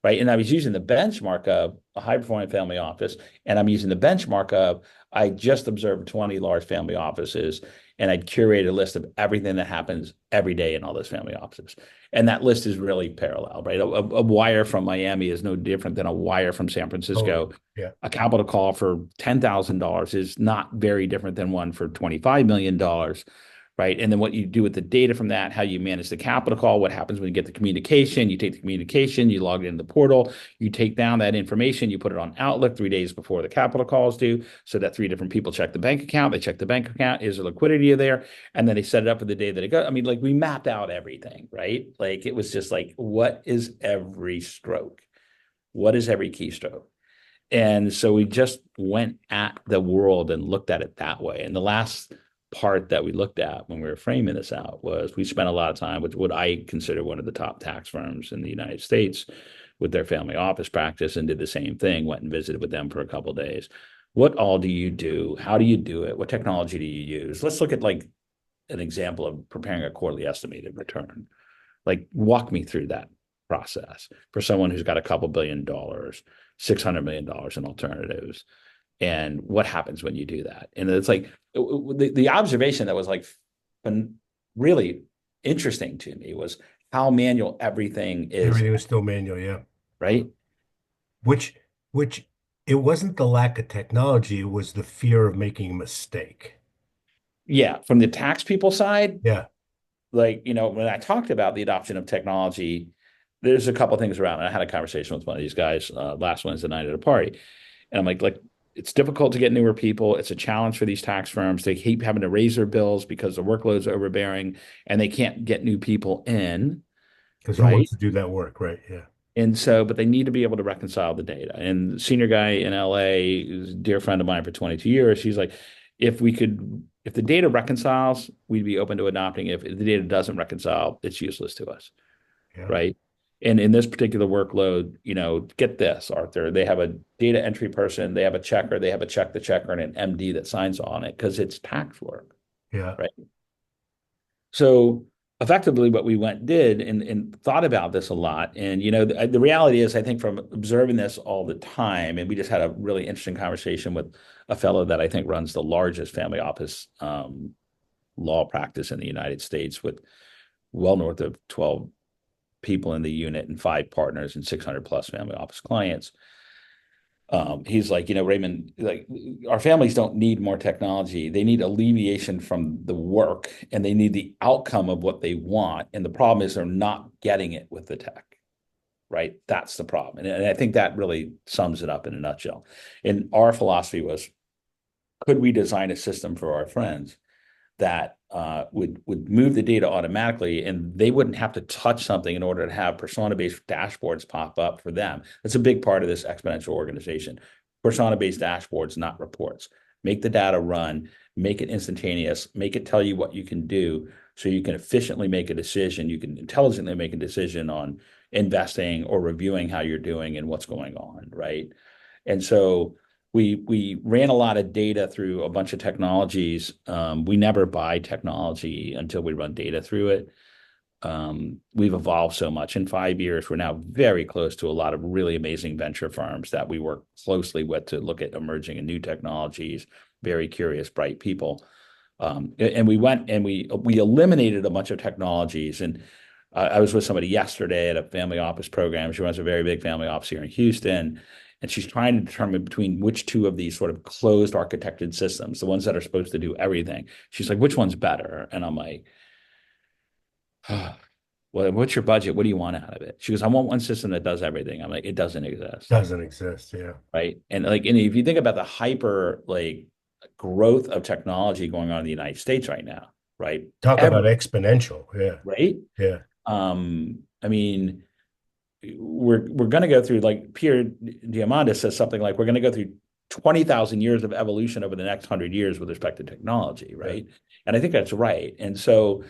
right? And I was using the benchmark of a high performing family office, and I'm using the benchmark of I just observed 20 large family offices, and I'd curated a list of everything that happens every day in all those family offices. And that list is really parallel, right? A wire from Miami is no different than a wire from San Totally. Francisco. Yeah. A capital call for $10,000 is not very different than one for $25 million, right? And then what you do with the data from that, how you manage the capital call, what happens when you get the communication, you take the communication, you log it into the portal, you take down that information, you put it on Outlook 3 days before the capital call is due, so that 3 different people check the bank account, they check the bank account, is there liquidity there? And then they set it up for the day that it goes. I mean, like we mapped out everything, right? Like it was just like, what is every stroke? What is every keystroke? And so we just went at the world and looked at it that way. And the last part that we looked at when we were framing this out was we spent a lot of time with what I consider one of the top tax firms in the United States with their family office practice and did the same thing, went and visited with them for a couple of days. What all do you do? How do you do it? What technology do you use? Let's look at like an example of preparing a quarterly estimated return. Like walk me through that process for someone who's got a couple $1 billion, $600 million in alternatives. And what happens when you do that? And it's like the observation that was like really interesting to me was how manual everything is, Everything was still manual. Yeah. right? Which, which it wasn't the lack of technology, it was the fear of making a mistake. Yeah. From the tax people side, Yeah. like, when I talked about the adoption of technology, there's a couple of things around it. I had a conversation with one of these guys last Wednesday night at a party. And I'm like, it's difficult to get newer people. It's a challenge for these tax firms. They keep having to raise their bills because the workload's overbearing and they can't get new people in, Because who right? wants to do that work, right? Yeah. And so, but they need to be able to reconcile the data. And the senior guy in LA, who's a dear friend of mine for 22 years, he's like, if the data reconciles, we'd be open to adopting. If the data doesn't reconcile, it's useless to us, Yeah. right? And in this particular workload, get this, Arthur, they have a data entry person, they have a checker, they have a check the checker and an MD that signs on it because it's tax work, Yeah. right? So effectively what we did and thought about this a lot. And, the reality is, I think from observing this all the time, and we just had a really interesting conversation with a fellow that I think runs the largest family office law practice in the United States with well north of 12 people in the unit and 5 partners and 600 plus family office clients. He's like, Raymond, like our families don't need more technology. They need alleviation from the work and they need the outcome of what they want. And the problem is they're not getting it with the tech, right? That's the problem. And I think that really sums it up in a nutshell. And our philosophy was, could we design a system for our friends that would move the data automatically, and they wouldn't have to touch something in order to have persona-based dashboards pop up for them. That's a big part of this exponential organization. Persona-based dashboards, not reports. Make the data run, make it instantaneous, make it tell you what you can do so you can efficiently make a decision. You can intelligently make a decision on investing or reviewing how you're doing and what's going on, right? And so we ran a lot of data through a bunch of technologies. We never buy technology until we run data through it. We've evolved so much in 5 years. We're now very close to a lot of really amazing venture firms that we work closely with to look at emerging and new technologies. Very curious, bright people. And we went and we eliminated a bunch of technologies. And I was with somebody yesterday at a family office program. She runs a very big family office here in Houston, and she's trying to determine between which two of these sort of closed architected systems, the ones that are supposed to do everything. She's like, which one's better? And I'm like, oh, well, what's your budget? What do you want out of it? She goes, I want one system that does everything. I'm like, it doesn't exist. Doesn't exist. Yeah. Right. And if you think about the hyper growth of technology going on in the United States right now, right? Talk about exponential. Yeah. Right. Yeah. I mean, we're going to go through, like Pierre Diamandis says something like, we're going to go through 20,000 years of evolution over the next 100 years with respect to technology, Yeah. right? And I think that's right. And so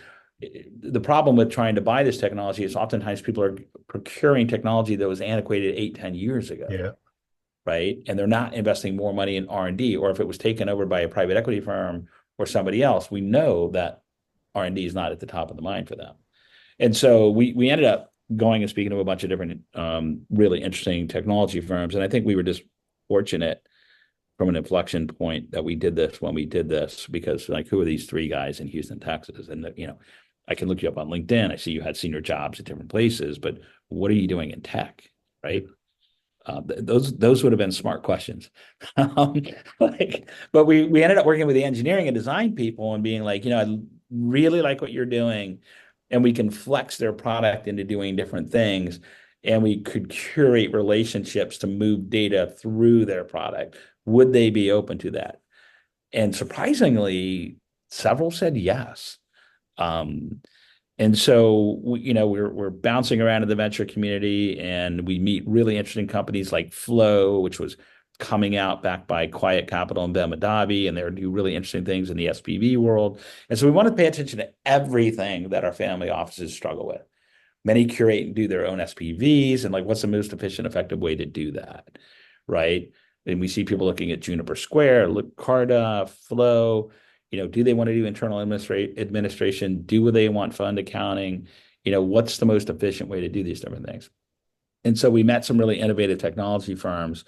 the problem with trying to buy this technology is oftentimes people are procuring technology that was antiquated 8, 10 years ago, Yeah. right? And they're not investing more money in R&D, or if it was taken over by a private equity firm or somebody else, we know that R&D is not at the top of the mind for them. And so we ended up going and speaking to a bunch of different really interesting technology firms. And I think we were just fortunate from an inflection point that we did this when we did this, because like, who are these three guys in Houston, Texas? And I can look you up on LinkedIn. I see you had senior jobs at different places, but what are you doing in tech, right? Those would have been smart questions. um, but we ended up working with the engineering and design people and being like, I really like what you're doing, and we can flex their product into doing different things, and we could curate relationships to move data through their product. Would they be open to that? And surprisingly, several said yes. Um, and so we're bouncing around in the venture community, and we meet really interesting companies like Flow, which was coming out backed by Quiet Capital and Ben Madavi, and they do really interesting things in the SPV world. And so we want to pay attention to everything that our family offices struggle with. Many curate and do their own SPVs, and like, what's the most efficient, effective way to do that, right? And we see people looking at Juniper Square, look, Carta, Flow. Do they want to do internal administration? Do they want fund accounting? What's the most efficient way to do these different things? And so we met some really innovative technology firms,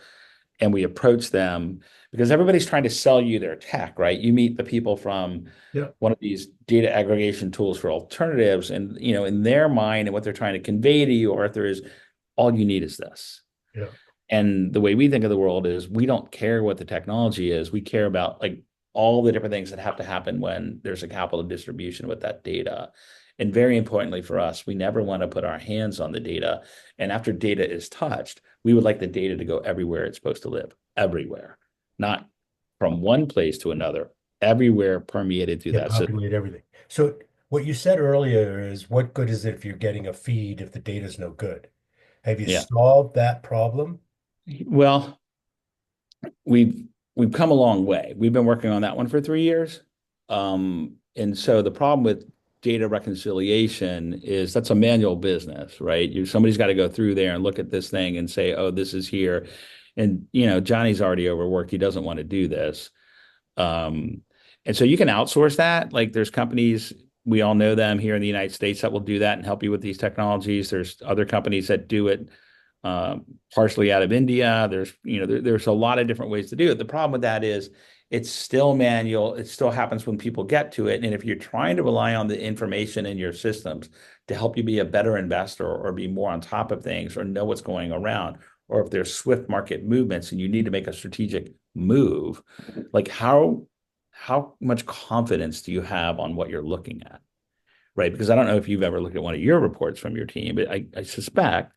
and we approached them because everybody's trying to sell you their tech, right? You meet the people from Yeah. one of these data aggregation tools for alternatives, and in their mind and what they're trying to convey to you, Arthur, is all you need is this. Yeah. And the way we think of the world is, we don't care what the technology is. We care about like all the different things that have to happen when there's a capital distribution with that data. And very importantly for us, we never want to put our hands on the data. And after data is touched, we would like the data to go everywhere it's supposed to live, everywhere, not from one place to another, everywhere permeated through Yeah. that system. Populate everything. So what you said earlier is, what good is it if you're getting a feed if the data's no good? Have you Yeah. solved that problem? Well, we've we've come a long way. We've been working on that one for 3 years. And so the problem with data reconciliation is that's a manual business, right? Somebody's got to go through there and look at this thing and say, oh, this is here. And Johnny's already overworked. He doesn't want to do this. Um, and so you can outsource that. Like, there's companies, we all know them here in the United States, that will do that and help you with these technologies. There's other companies that do it partially out of India. There's a lot of different ways to do it. The problem with that is it's still manual. It still happens when people get to it. And if you're trying to rely on the information in your systems to help you be a better investor, or be more on top of things, or know what's going around, or if there's swift market movements and you need to make a strategic move, like, how much confidence do you have on what you're looking at? Right. Because I don't know if you've ever looked at one of your reports from your team, but I suspect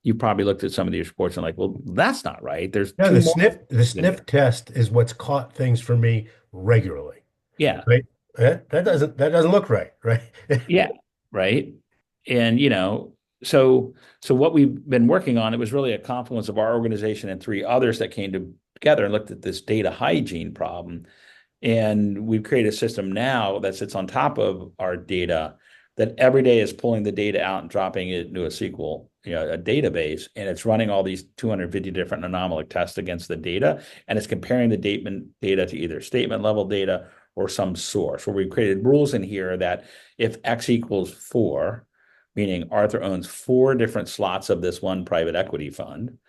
you probably looked at some of these reports and like, well, that's not right. There's Yeah, two more the in here. sniff test is what's caught things for me regularly, Yeah. right? That doesn't look right, right? Yeah. Right. And, so what we've been working on, it was really a confluence of our organization and three others that came together and looked at this data hygiene problem. And we've created a system now that sits on top of our data, that every day is pulling the data out and dropping it into a SQL, a database, and it's running all these 250 different anomalic tests against the data, and it's comparing the data to either statement level data or some source. Where we've created rules in here that if X equals 4, meaning Arthur owns 4 different slots of this one private equity fund,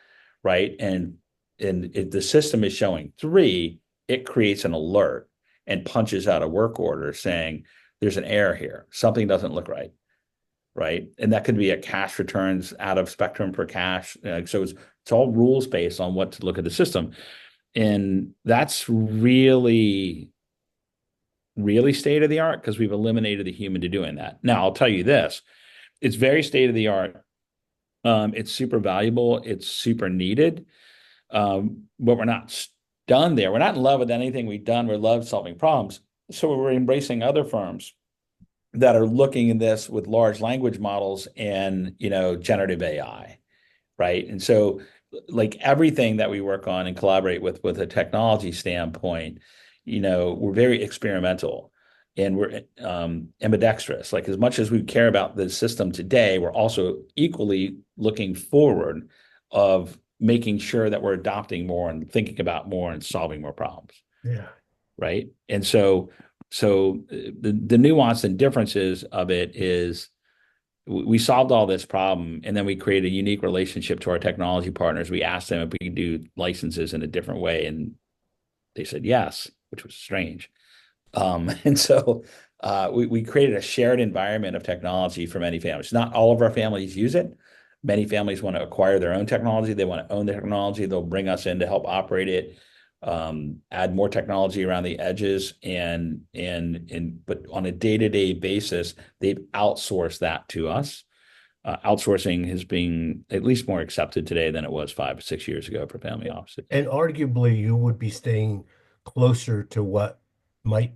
right? And if the system is showing 3, it creates an alert and punches out a work order saying there's an error here. Something doesn't look right, right? And that could be at cash returns out of spectrum for cash. So it's all rules based on what to look at the system. And that's really, really state of the art because we've eliminated the human to doing that. Now, I'll tell you this, it's very state of the art. It's super valuable. It's super needed. But we're not done there. We're not in love with anything we've done. We're love solving problems. So we're embracing other firms that are looking at this with large language models and, generative AI, right? And so like everything that we work on and collaborate with a technology standpoint, we're very experimental and we're ambidextrous. Like as much as we care about the system today, we're also equally looking forward of making sure that we're adopting more and thinking about more and solving more problems. Yeah. Right. And so the nuance and differences of it is we solved all this problem and then we created a unique relationship to our technology partners. We asked them if we could do licenses in a different way, and they said yes, which was strange. And so we created a shared environment of technology for many families. Not all of our families use it. Many families want to acquire their own technology. They want to own the technology. They'll bring us in to help operate it, add more technology around the edges, but on a day-to-day basis, they've outsourced that to us. Outsourcing has been at least more accepted today than it was 5 or 6 years ago for family offices. And arguably, you would be staying closer to what might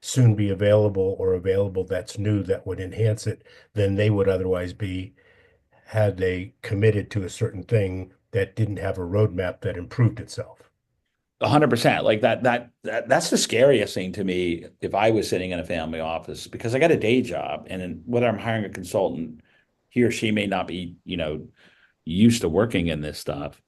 soon be available or available that's new that would enhance it than they would otherwise be had they committed to a certain thing that didn't have a roadmap that improved itself. 100%. Like that's the scariest thing to me if I was sitting in a family office because I got a day job and whether I'm hiring a consultant, he or she may not be, used to working in this stuff.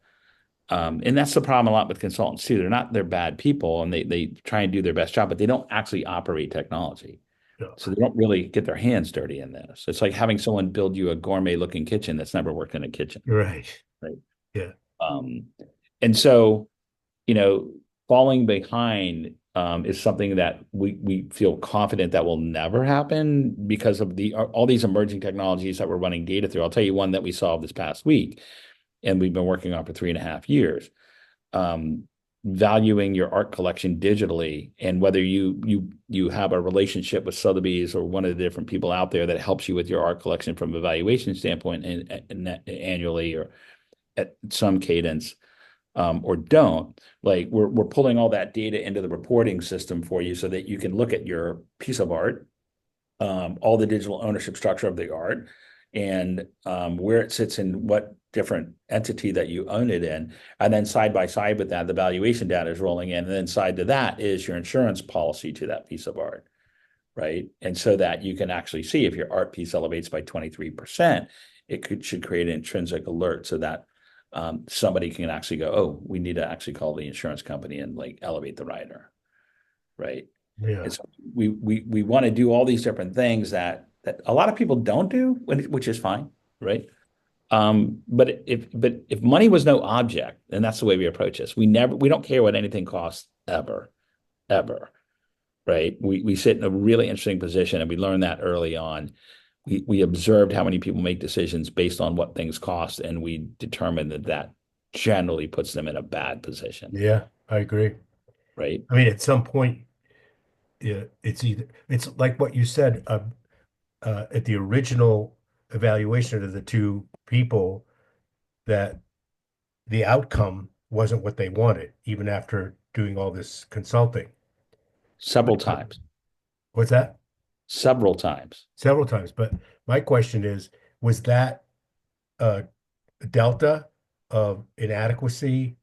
And that's the problem a lot with consultants too. They're bad people and they try and do their best job, but they don't actually operate technology. No. So they don't really get their hands dirty in this. It's like having someone build you a gourmet looking kitchen that's never worked in a kitchen. Right. Right. Yeah. Um, and so you know, falling behind is something that we feel confident that will never happen because of all these emerging technologies that we're running data through. I'll tell you one that we solved this past week, and we've been working on for 3.5 years. Valuing your art collection digitally, and whether you have a relationship with Sotheby's or one of the different people out there that helps you with your art collection from a valuation standpoint and annually or at some cadence or don't, like we're pulling all that data into the reporting system for you so that you can look at your piece of art, all the digital ownership structure of the art, and where it sits in what different entity that you own it in. And then side by side with that, the valuation data is rolling in. And then side to that is your insurance policy to that piece of art, right? And so that you can actually see if your art piece elevates by 23%, should create an intrinsic alert so that somebody can actually go, oh, we need to actually call the insurance company and like elevate the rider, right? Yeah. And so we want to do all these different things that a lot of people don't do, which is fine, right? But if money was no object, and that's the way we approach this, we don't care what anything costs ever, right? We sit in a really interesting position, and we learned that early on. We observed how many people make decisions based on what things cost, and we determined that generally puts them in a bad position, Yeah, I agree. right? I mean, at some point, yeah, it's like what you said at the original evaluation of the two people that the outcome wasn't what they wanted, even after doing all this consulting. Several times, What's that? several times. Several times. But my question is, was that a delta of inadequacy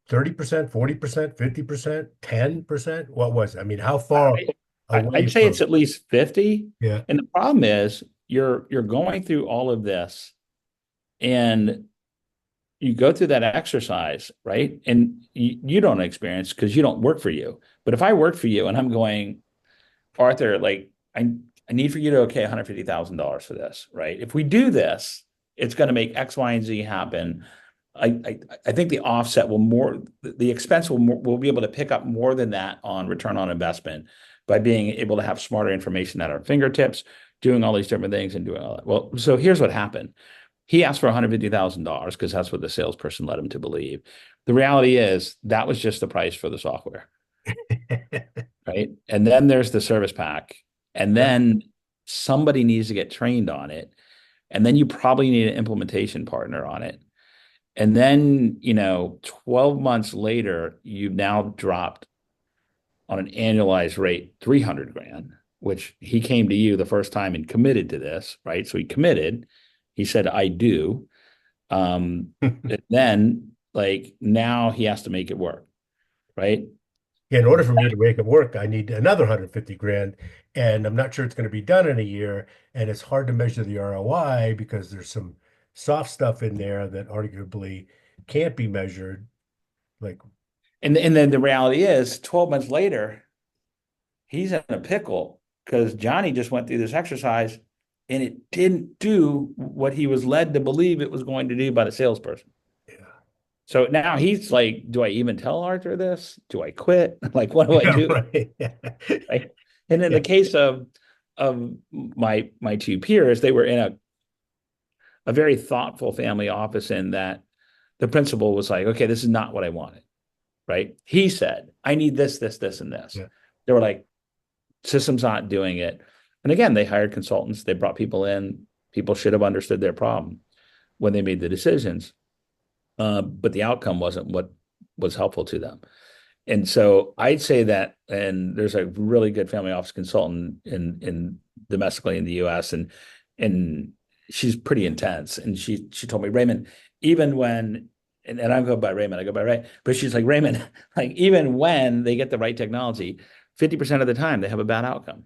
30%, 40%, 50%, 10%? What was it? I mean, how far away I'd say it's from? at least 50. Yeah, And the problem is you're going through all of this and you go through that exercise, right? And you don't experience because you don't work for you. But if I work for you and I'm going, Arthur, like I need for you to okay $150,000 for this, right? If we do this, it's going to make X, Y, and Z happen. I think the offset the expense will be able to pick up more than that on return on investment by being able to have smarter information at our fingertips, doing all these different things and doing all that. Well, so here's what happened. He asked for $150,000 because that's what the salesperson led him to believe. The reality is that was just the price for the software, right? And then there's the service pack, and Yeah. then somebody needs to get trained on it, and then you probably need an implementation partner on it. And then, 12 months later, you've now dropped on an annualized rate 300 grand, which he came to you the first time and committed to this, right? So he committed. He said, I do. And then, like, now he has to make it work, right? In order for me to make it work, I need another 150 grand, and I'm not sure it's going to be done in a year. And it's hard to measure the ROI because there's some soft stuff in there that arguably can't be measured. Like, And then the reality is 12 months later, he's in a pickle because Johnny just went through this exercise and it didn't do what he was led to believe it was going to do by the salesperson. yeah, So now he's like, do I even tell Arthur this? Do I quit? Like, what do I yeah, do? right, yeah, Right. And in yeah, the case of my two peers, they were in a very thoughtful family office in that the principal was like, okay, this is not what I wanted. Right. He said, I need this, this, this, and this. yeah, They were like, system's not doing it. And again, they hired consultants, they brought people in. People should have understood their problem when they made the decisions. But the outcome wasn't what was helpful to them. And so I'd say that, and there's a really good family office consultant in domestically in the US, and she's pretty intense. And she told me, Raymond, even when and I don't go by Raymond, I go by Ray, but she's like, Raymond, like even when they get the right technology, 50% of the time they have a bad outcome,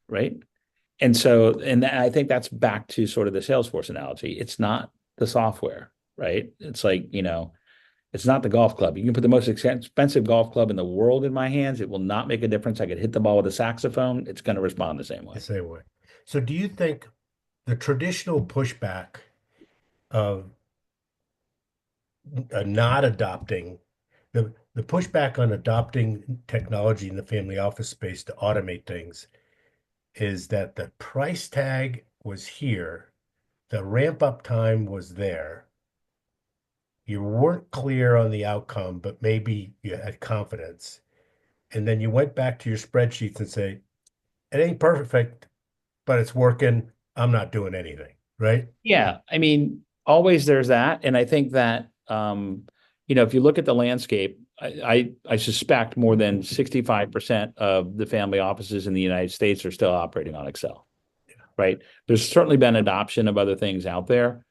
right? And so, and I think that's back to sort of the Salesforce analogy. It's not the software, right? It's like, it's not the golf club. You can put the most expensive golf club in the world in my hands. It will not make a difference. I could hit the ball with a saxophone. It's going to respond the same the way. same way. So, do you think the traditional pushback of not adopting the pushback on adopting technology in the family office space to automate things is that the price tag was here, the ramp up time was there. You weren't clear on the outcome, but maybe you had confidence. And then you went back to your spreadsheets and say, it ain't perfect, but it's working. I'm not doing anything, right? Yeah, I mean, always there's that, and I think that if you look at the landscape, I suspect more than 65% of the family offices in the United States are still operating on Excel, right? There's certainly been adoption of other things out there,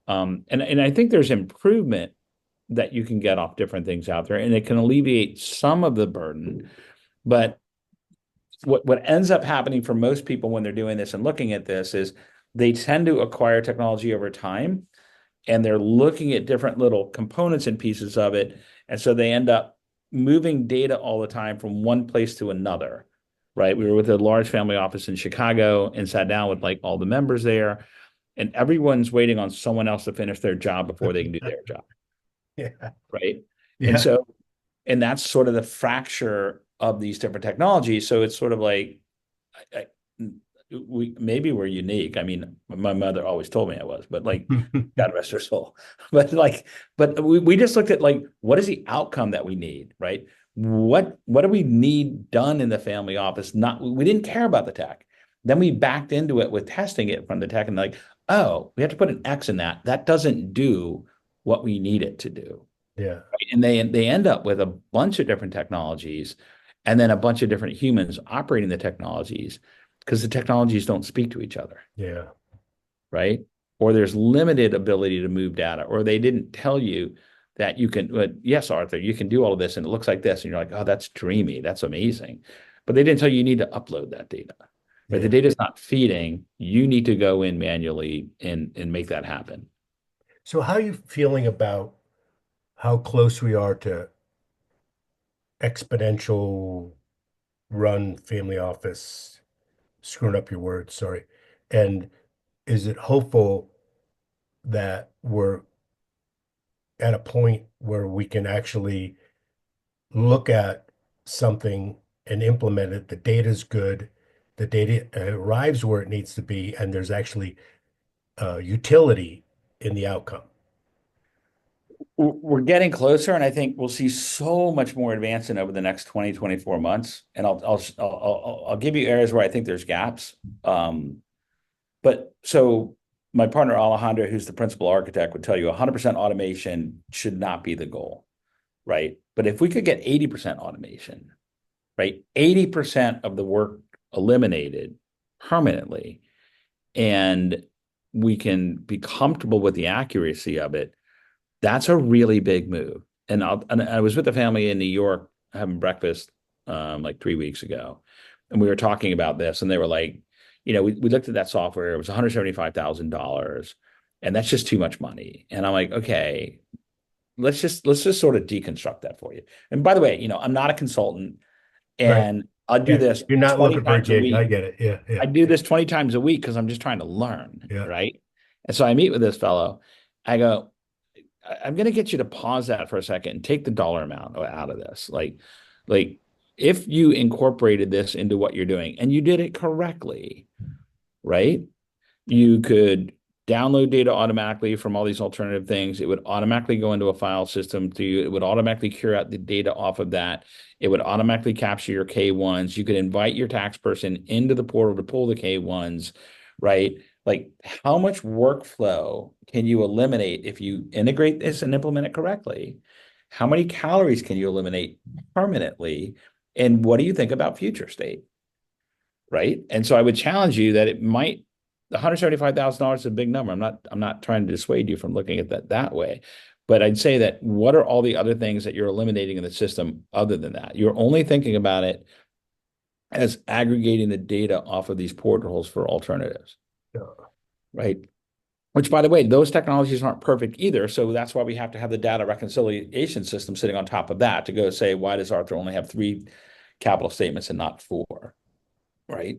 and I think there's improvement that you can get off different things out there, and it can alleviate some of the burden. But what ends up happening for most people when they're doing this and looking at this is they tend to acquire technology over time and they're looking at different little components and pieces of it. And so they end up moving data all the time from one place to another, right? We were with a large family office in Chicago and sat down with like all the members there, and everyone's waiting on someone else to finish their job before they can do their job, Yeah. right? And Yeah. so, and that's sort of the fracture of these different technologies. So it's sort of like, I, we're unique. I mean, my mother always told me I was, but like, God rest her soul. But we just looked at like, what is the outcome that we need, right? What do we need done in the family office? Not we didn't care about the tech. Then we backed into it with testing it from the tech and like, oh, we have to put an X in that. That doesn't do what we need it to do. Yeah. Right? And they end up with a bunch of different technologies and then a bunch of different humans operating the technologies because the technologies don't speak to each other, Yeah. right? Or there's limited ability to move data, or they didn't tell you that you can, well, yes, Arthur, you can do all of this and it looks like this. And you're like, oh, that's dreamy. That's amazing. But they didn't tell you you need to upload that data, right? The Yeah. data is not feeding. You need to go in manually and make that happen. So how are you feeling about how close we are to exponential run family office? Screwing up your words, sorry. And is it hopeful that we're at a point where we can actually look at something and implement it? The data's good, the data arrives where it needs to be, and there's actually utility in the outcome. We're getting closer, and I think we'll see so much more advancement over the next 20, 24 months. And I'll give you areas where I think there's gaps. But so my partner Alejandro, who's the principal architect, would tell you 100% automation should not be the goal, right? But if we could get 80% automation, right? 80% of the work eliminated permanently, and we can be comfortable with the accuracy of it, that's a really big move. And I was with the family in New York having breakfast like 3 weeks ago, and we were talking about this, and they were like, we looked at that software, it was $175,000, and that's just too much money. And I'm like, okay, let's just sort of deconstruct that for you. And by the way, I'm not a consultant, Right. and I do Yeah. this You're not 20 looking for a times a gig. I week. get it. Yeah. I Yeah. do this 20 times a week because I'm just trying to learn, Yeah. right? And so I meet with this fellow. I go, I'm going to get you to pause that for a second and take the dollar amount out of this. Like if you incorporated this into what you're doing and you did it correctly, right? You could download data automatically from all these alternative things. It would automatically go into a file system to you. It would automatically cure out the data off of that. It would automatically capture your K1s. You could invite your tax person into the portal to pull the K1s, right? Like how much workflow can you eliminate if you integrate this and implement it correctly? How many calories can you eliminate permanently? And what do you think about future state? Right. And so I would challenge you that it might $175,000 is a big number. I'm not trying to dissuade you from looking at that way. But I'd say that what are all the other things that you're eliminating in the system other than that? You're only thinking about it as aggregating the data off of these portals for alternatives, Yeah. right? Which, by the way, those technologies aren't perfect either. So that's why we have to have the data reconciliation system sitting on top of that to go say, why does Arthur only have 3 capital statements and not 4, right?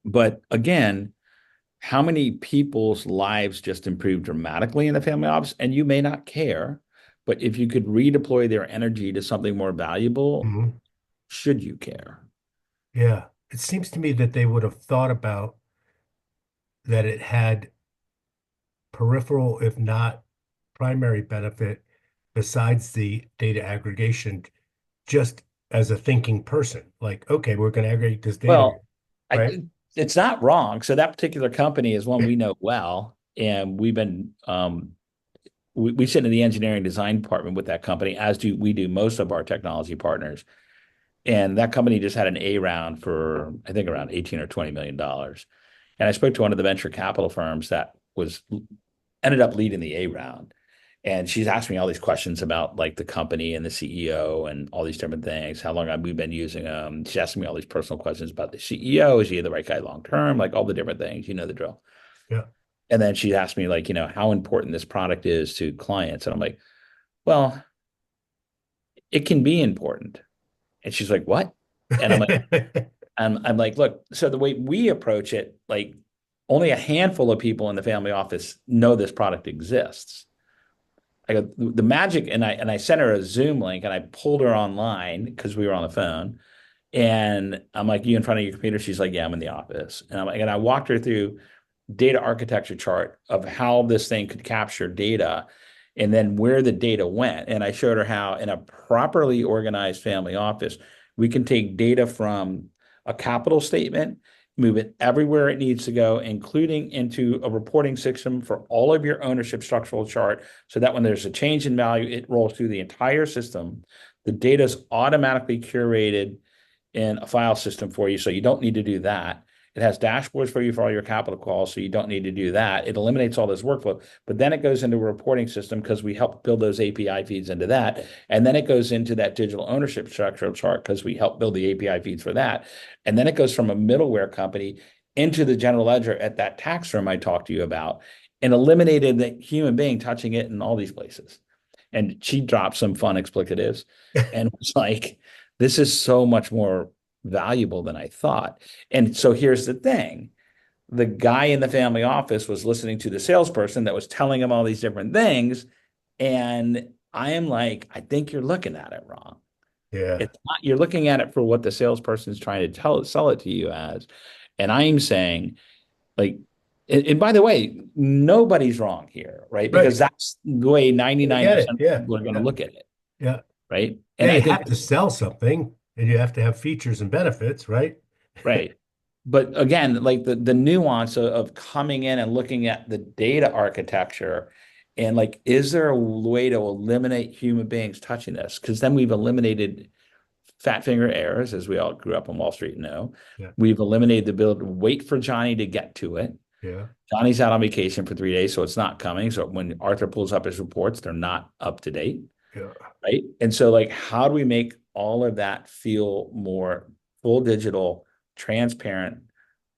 But again, how many people's lives just improved dramatically in the family office? And you may not care, but if you could redeploy their energy to something more valuable, Mhm. should you care? Yeah. It seems to me that they would have thought about that it had peripheral, if not primary benefit, besides the data aggregation, just as a thinking person. Like, okay, we're going to aggregate this data, Well, I, right? it's not wrong. So that particular company is one we know well, and we sit in the engineering design department with that company, as do we do most of our technology partners. And that company just had an A round for, I think, around 18 or $20 million. And I spoke to one of the venture capital firms that was ended up leading the A round. And she's asking me all these questions about like the company and the CEO and all these different things. How long have we been using them? She's asking me all these personal questions about the CEO. Is he the right guy long term? Like all the different things, you know the drill. Yeah. And then she asked me like, how important this product is to clients. And I'm like, well, it can be important. And she's like, what? And I'm like, look, so the way we approach it, like only a handful of people in the family office know this product exists. I go, the magic, and I sent her a Zoom link and I pulled her online because we were on the phone. And I'm like, you in front of your computer? She's like, yeah, I'm in the office. And I'm like, and I walked her through data architecture chart of how this thing could capture data and then where the data went. And I showed her how in a properly organized family office, we can take data from a capital statement, move it everywhere it needs to go, including into a reporting system for all of your ownership structural chart, so that when there's a change in value, it rolls through the entire system. The data is automatically curated in a file system for you, so you don't need to do that. It has dashboards for you for all your capital calls, so you don't need to do that. It eliminates all this workflow, but then it goes into a reporting system because we help build those API feeds into that. And then it goes into that digital ownership structural chart because we help build the API feeds for that. And then it goes from a middleware company into the general ledger at that tax firm I talked to you about and eliminated the human being touching it in all these places. And she dropped some fun explicatives and was like, this is so much more valuable than I thought. And so here's the thing. The guy in the family office was listening to the salesperson that was telling him all these different things. And I am like, I think you're looking at it wrong. Yeah. It's not, you're looking at it for what the salesperson is trying to sell it to you as. And I'm saying, like, and by the way, nobody's wrong here, right? Because Right. that's the way I get 99% it. of Yeah. people are going to Yeah. look at it, Yeah. right? Yeah. And I You think have to sell something and you have to have features and benefits, right? right. But again, like the nuance of coming in and looking at the data architecture and like, is there a way to eliminate human beings touching this? Because then we've eliminated fat finger errors, as we all grew up on Wall Street and know. Yeah. We've eliminated the ability to wait for Johnny to get to it. Yeah. Johnny's out on vacation for 3 days, so it's not coming. So when Arthur pulls up his reports, they're not up to date, Yeah. right? And so, like, how do we make all of that feel more full digital, transparent,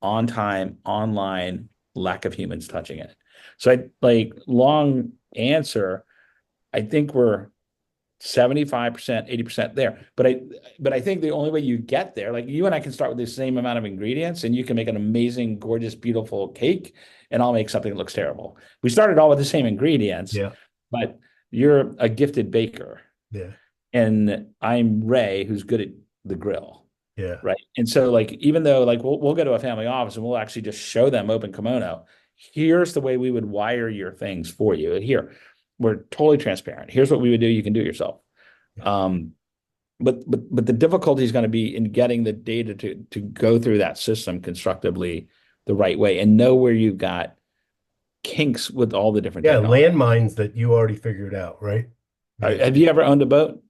on time, online, lack of humans touching it? So, I like long answer. I think we're 75%, 80% there. But I think the only way you get there, like you and I can start with the same amount of ingredients and you can make an amazing, gorgeous, beautiful cake, and I'll make something that looks terrible. We started all with the same ingredients, Yeah. but you're a gifted baker Yeah. and I'm Ray, who's good at the grill. Yeah. Right. And so, like, even though like we'll go to a family office and we'll actually just show them open kimono, here's the way we would wire your things for you. Here, we're totally transparent. Here's what we would do. You can do it yourself. Yeah. Um, but the difficulty is going to be in getting the data to go through that system constructively the right way and know where you've got kinks with all the different Yeah. technology. Landmines that you already figured out, right? Yeah. Have you ever owned a boat?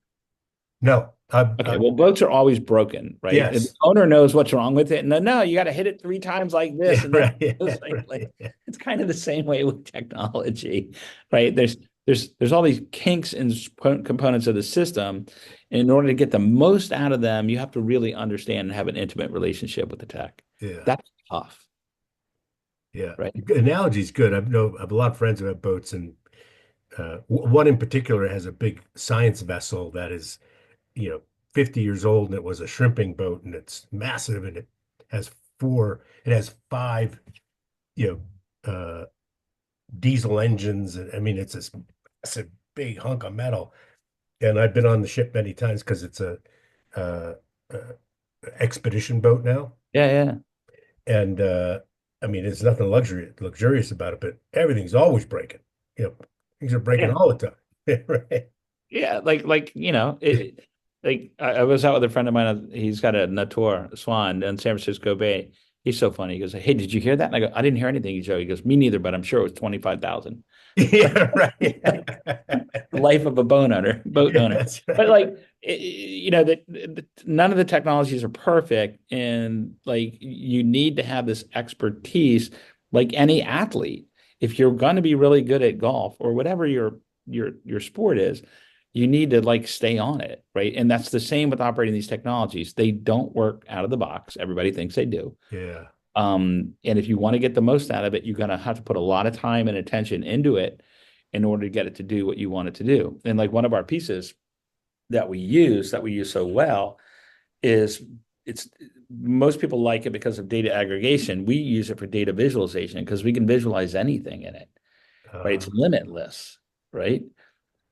No. Okay, well, boats are always broken, right? And the Yes. owner knows what's wrong with it. And then, no, you got to hit it 3 times like this, Yeah. and then Right. it Yeah. goes like Right. it's kind of the same way with technology, right? There's all these kinks and components of the system. And in order to get the most out of them, you have to really understand and have an intimate relationship with the tech. Yeah. That's tough, Yeah. right? Analogy is good. I have a lot of friends who have boats, and one in particular has a big science vessel that is, 50 years old, and it was a shrimping boat, and it's massive, and has it has five, you know, diesel engines. And I mean, it's a big hunk of metal. And I've been on the ship many times because it's uh, uh, expedition boat now. Yeah, yeah, And I mean, there's nothing luxurious about it, but everything's always breaking. Things are breaking yeah. all the time. Right. Yeah, like like I was out with a friend of mine. He's got a Natur Swan in San Francisco Bay. He's so funny. He goes, "Hey, did you hear that?" And I go, "I didn't hear anything, Joe." He goes, "Me neither, but I'm sure it was 25,000." Yeah, right. The life of a boat Yeah, owner. that's But right. like, that none of the technologies are perfect, and like you need to have this expertise, like any athlete. If you're going to be really good at golf or whatever your sport is, you need to like stay on it, right? And that's the same with operating these technologies. They don't work out of the box. Everybody thinks they do. Yeah. And if you want to get the most out of it, you're going to have to put a lot of time and attention into it in order to get it to do what you want it to do. And like one of our pieces that we use so well is it's most people like it because of data aggregation. We use it for data visualization because we can visualize anything in it, right? Uh, It's limitless, right?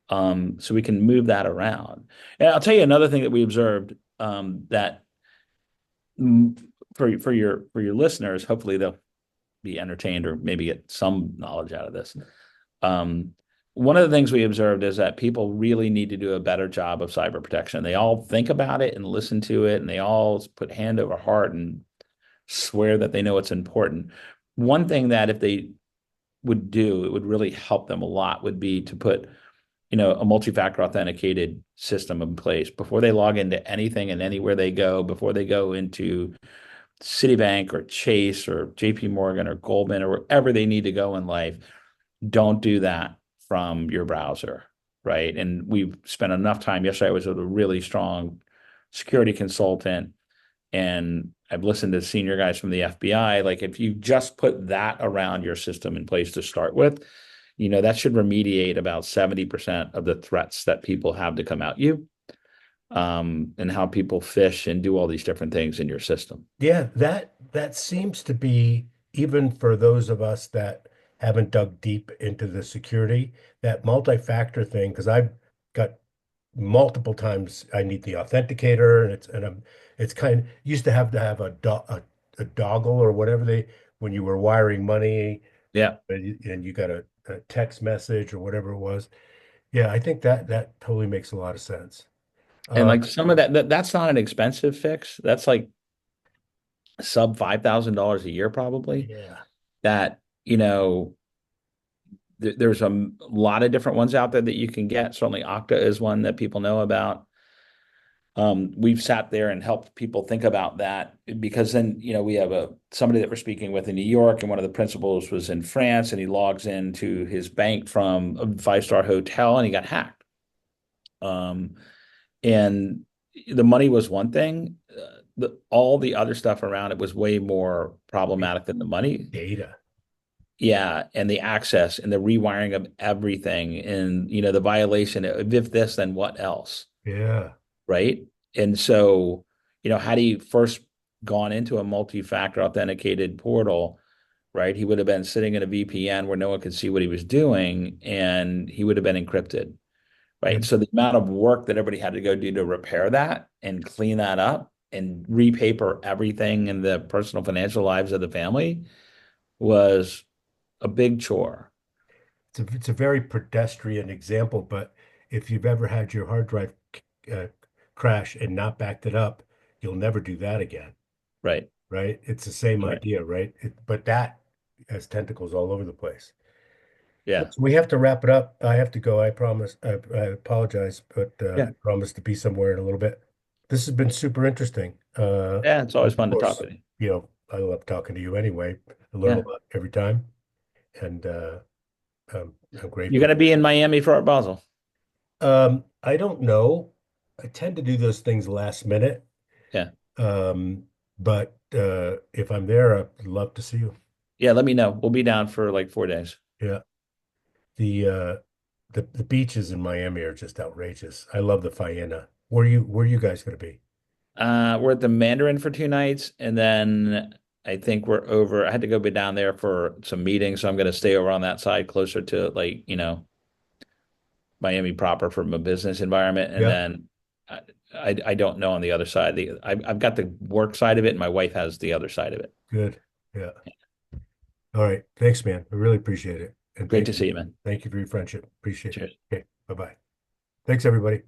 So we can move that around. And I'll tell you another thing that we observed that for your listeners, hopefully they'll be entertained or maybe get some knowledge out of this. Um, One of the things we observed is that people really need to do a better job of cyber protection. They all think about it and listen to it, and they all put hand over heart and swear that they know it's important. One thing that if they would do, it would really help them a lot would be to put, a multi-factor authenticated system in place before they log into anything and anywhere they go, before they go into Citibank or Chase or JP Morgan or Goldman or wherever they need to go in life. Don't do that from your browser, right? And we've spent enough time. Yesterday, I was with a really strong security consultant, and I've listened to senior guys from the FBI. Like, if you just put that around your system in place to start with, that should remediate about 70% of the threats that people have to come at you, and how people fish and do all these different things in your system. yeah, that seems to be, even for those of us that haven't dug deep into the security, that multi-factor thing, because I've got multiple times I need the authenticator, and it's kind of used to have a doggle or whatever they when you were wiring money Yeah. and you got a text message or whatever it was. Yeah, I think that totally makes a lot of sense. And Uh, like some of that's not an expensive fix. That's like sub $5,000 a year probably. yeah, That, there's a lot of different ones out there that you can get. Certainly Okta is one that people know about. We've sat there and helped people think about that because then, we have somebody that we're speaking with in New York, and one of the principals was in France, and he logs into his bank from a five-star hotel and he got hacked. Um, and the money was one thing. All the other stuff around it was way more problematic than the money. data. Yeah, and the access and the rewiring of everything, and the violation of if this, then what else, Yeah, right? And so, had he first gone into a multi-factor authenticated portal, right, he would have been sitting in a VPN where no one could see what he was doing, and he would have been encrypted, yeah. right? So the amount of work that everybody had to go do to repair that and clean that up and repaper everything in the personal financial lives of the family was a big chore. It's a very pedestrian example, but if you've ever had your hard drive uh, crash and not backed it up, you'll never do that again, Right. right? It's the same Right. idea, right? But that has tentacles all over the place. Yeah. Listen, we have to wrap it up. I have to go. I promise. I apologize, but Yeah. I promise to be somewhere in a little bit. This has been super interesting. Yeah. It's Of always fun to talk course, with you. I love talking to you anyway. I learn a Yeah. lot every time, and I'm You're grateful. going to be in Miami for Art Basel. I don't know. I tend to do those things last minute. Yeah. But if I'm there, I'd love to see you. Yeah. Let me know. We'll be down for like 4 days. Yeah. The the beaches in Miami are just outrageous. I love the Faena. Where you guys gonna be? We're at the Mandarin for 2 nights, and then I think we're over. I had to go be down there for some meetings, so I'm going to stay over on that side, closer to like Miami proper from a business environment, and Yeah, then I, I don't know on the other side. I've got the work side of it, and my wife has the other side of it. good. Yeah. All right. Thanks, man. I really appreciate it. And Great to see you, man. thank you for your friendship. Appreciate it. Cheers. Okay. Bye-bye. Thanks, everybody.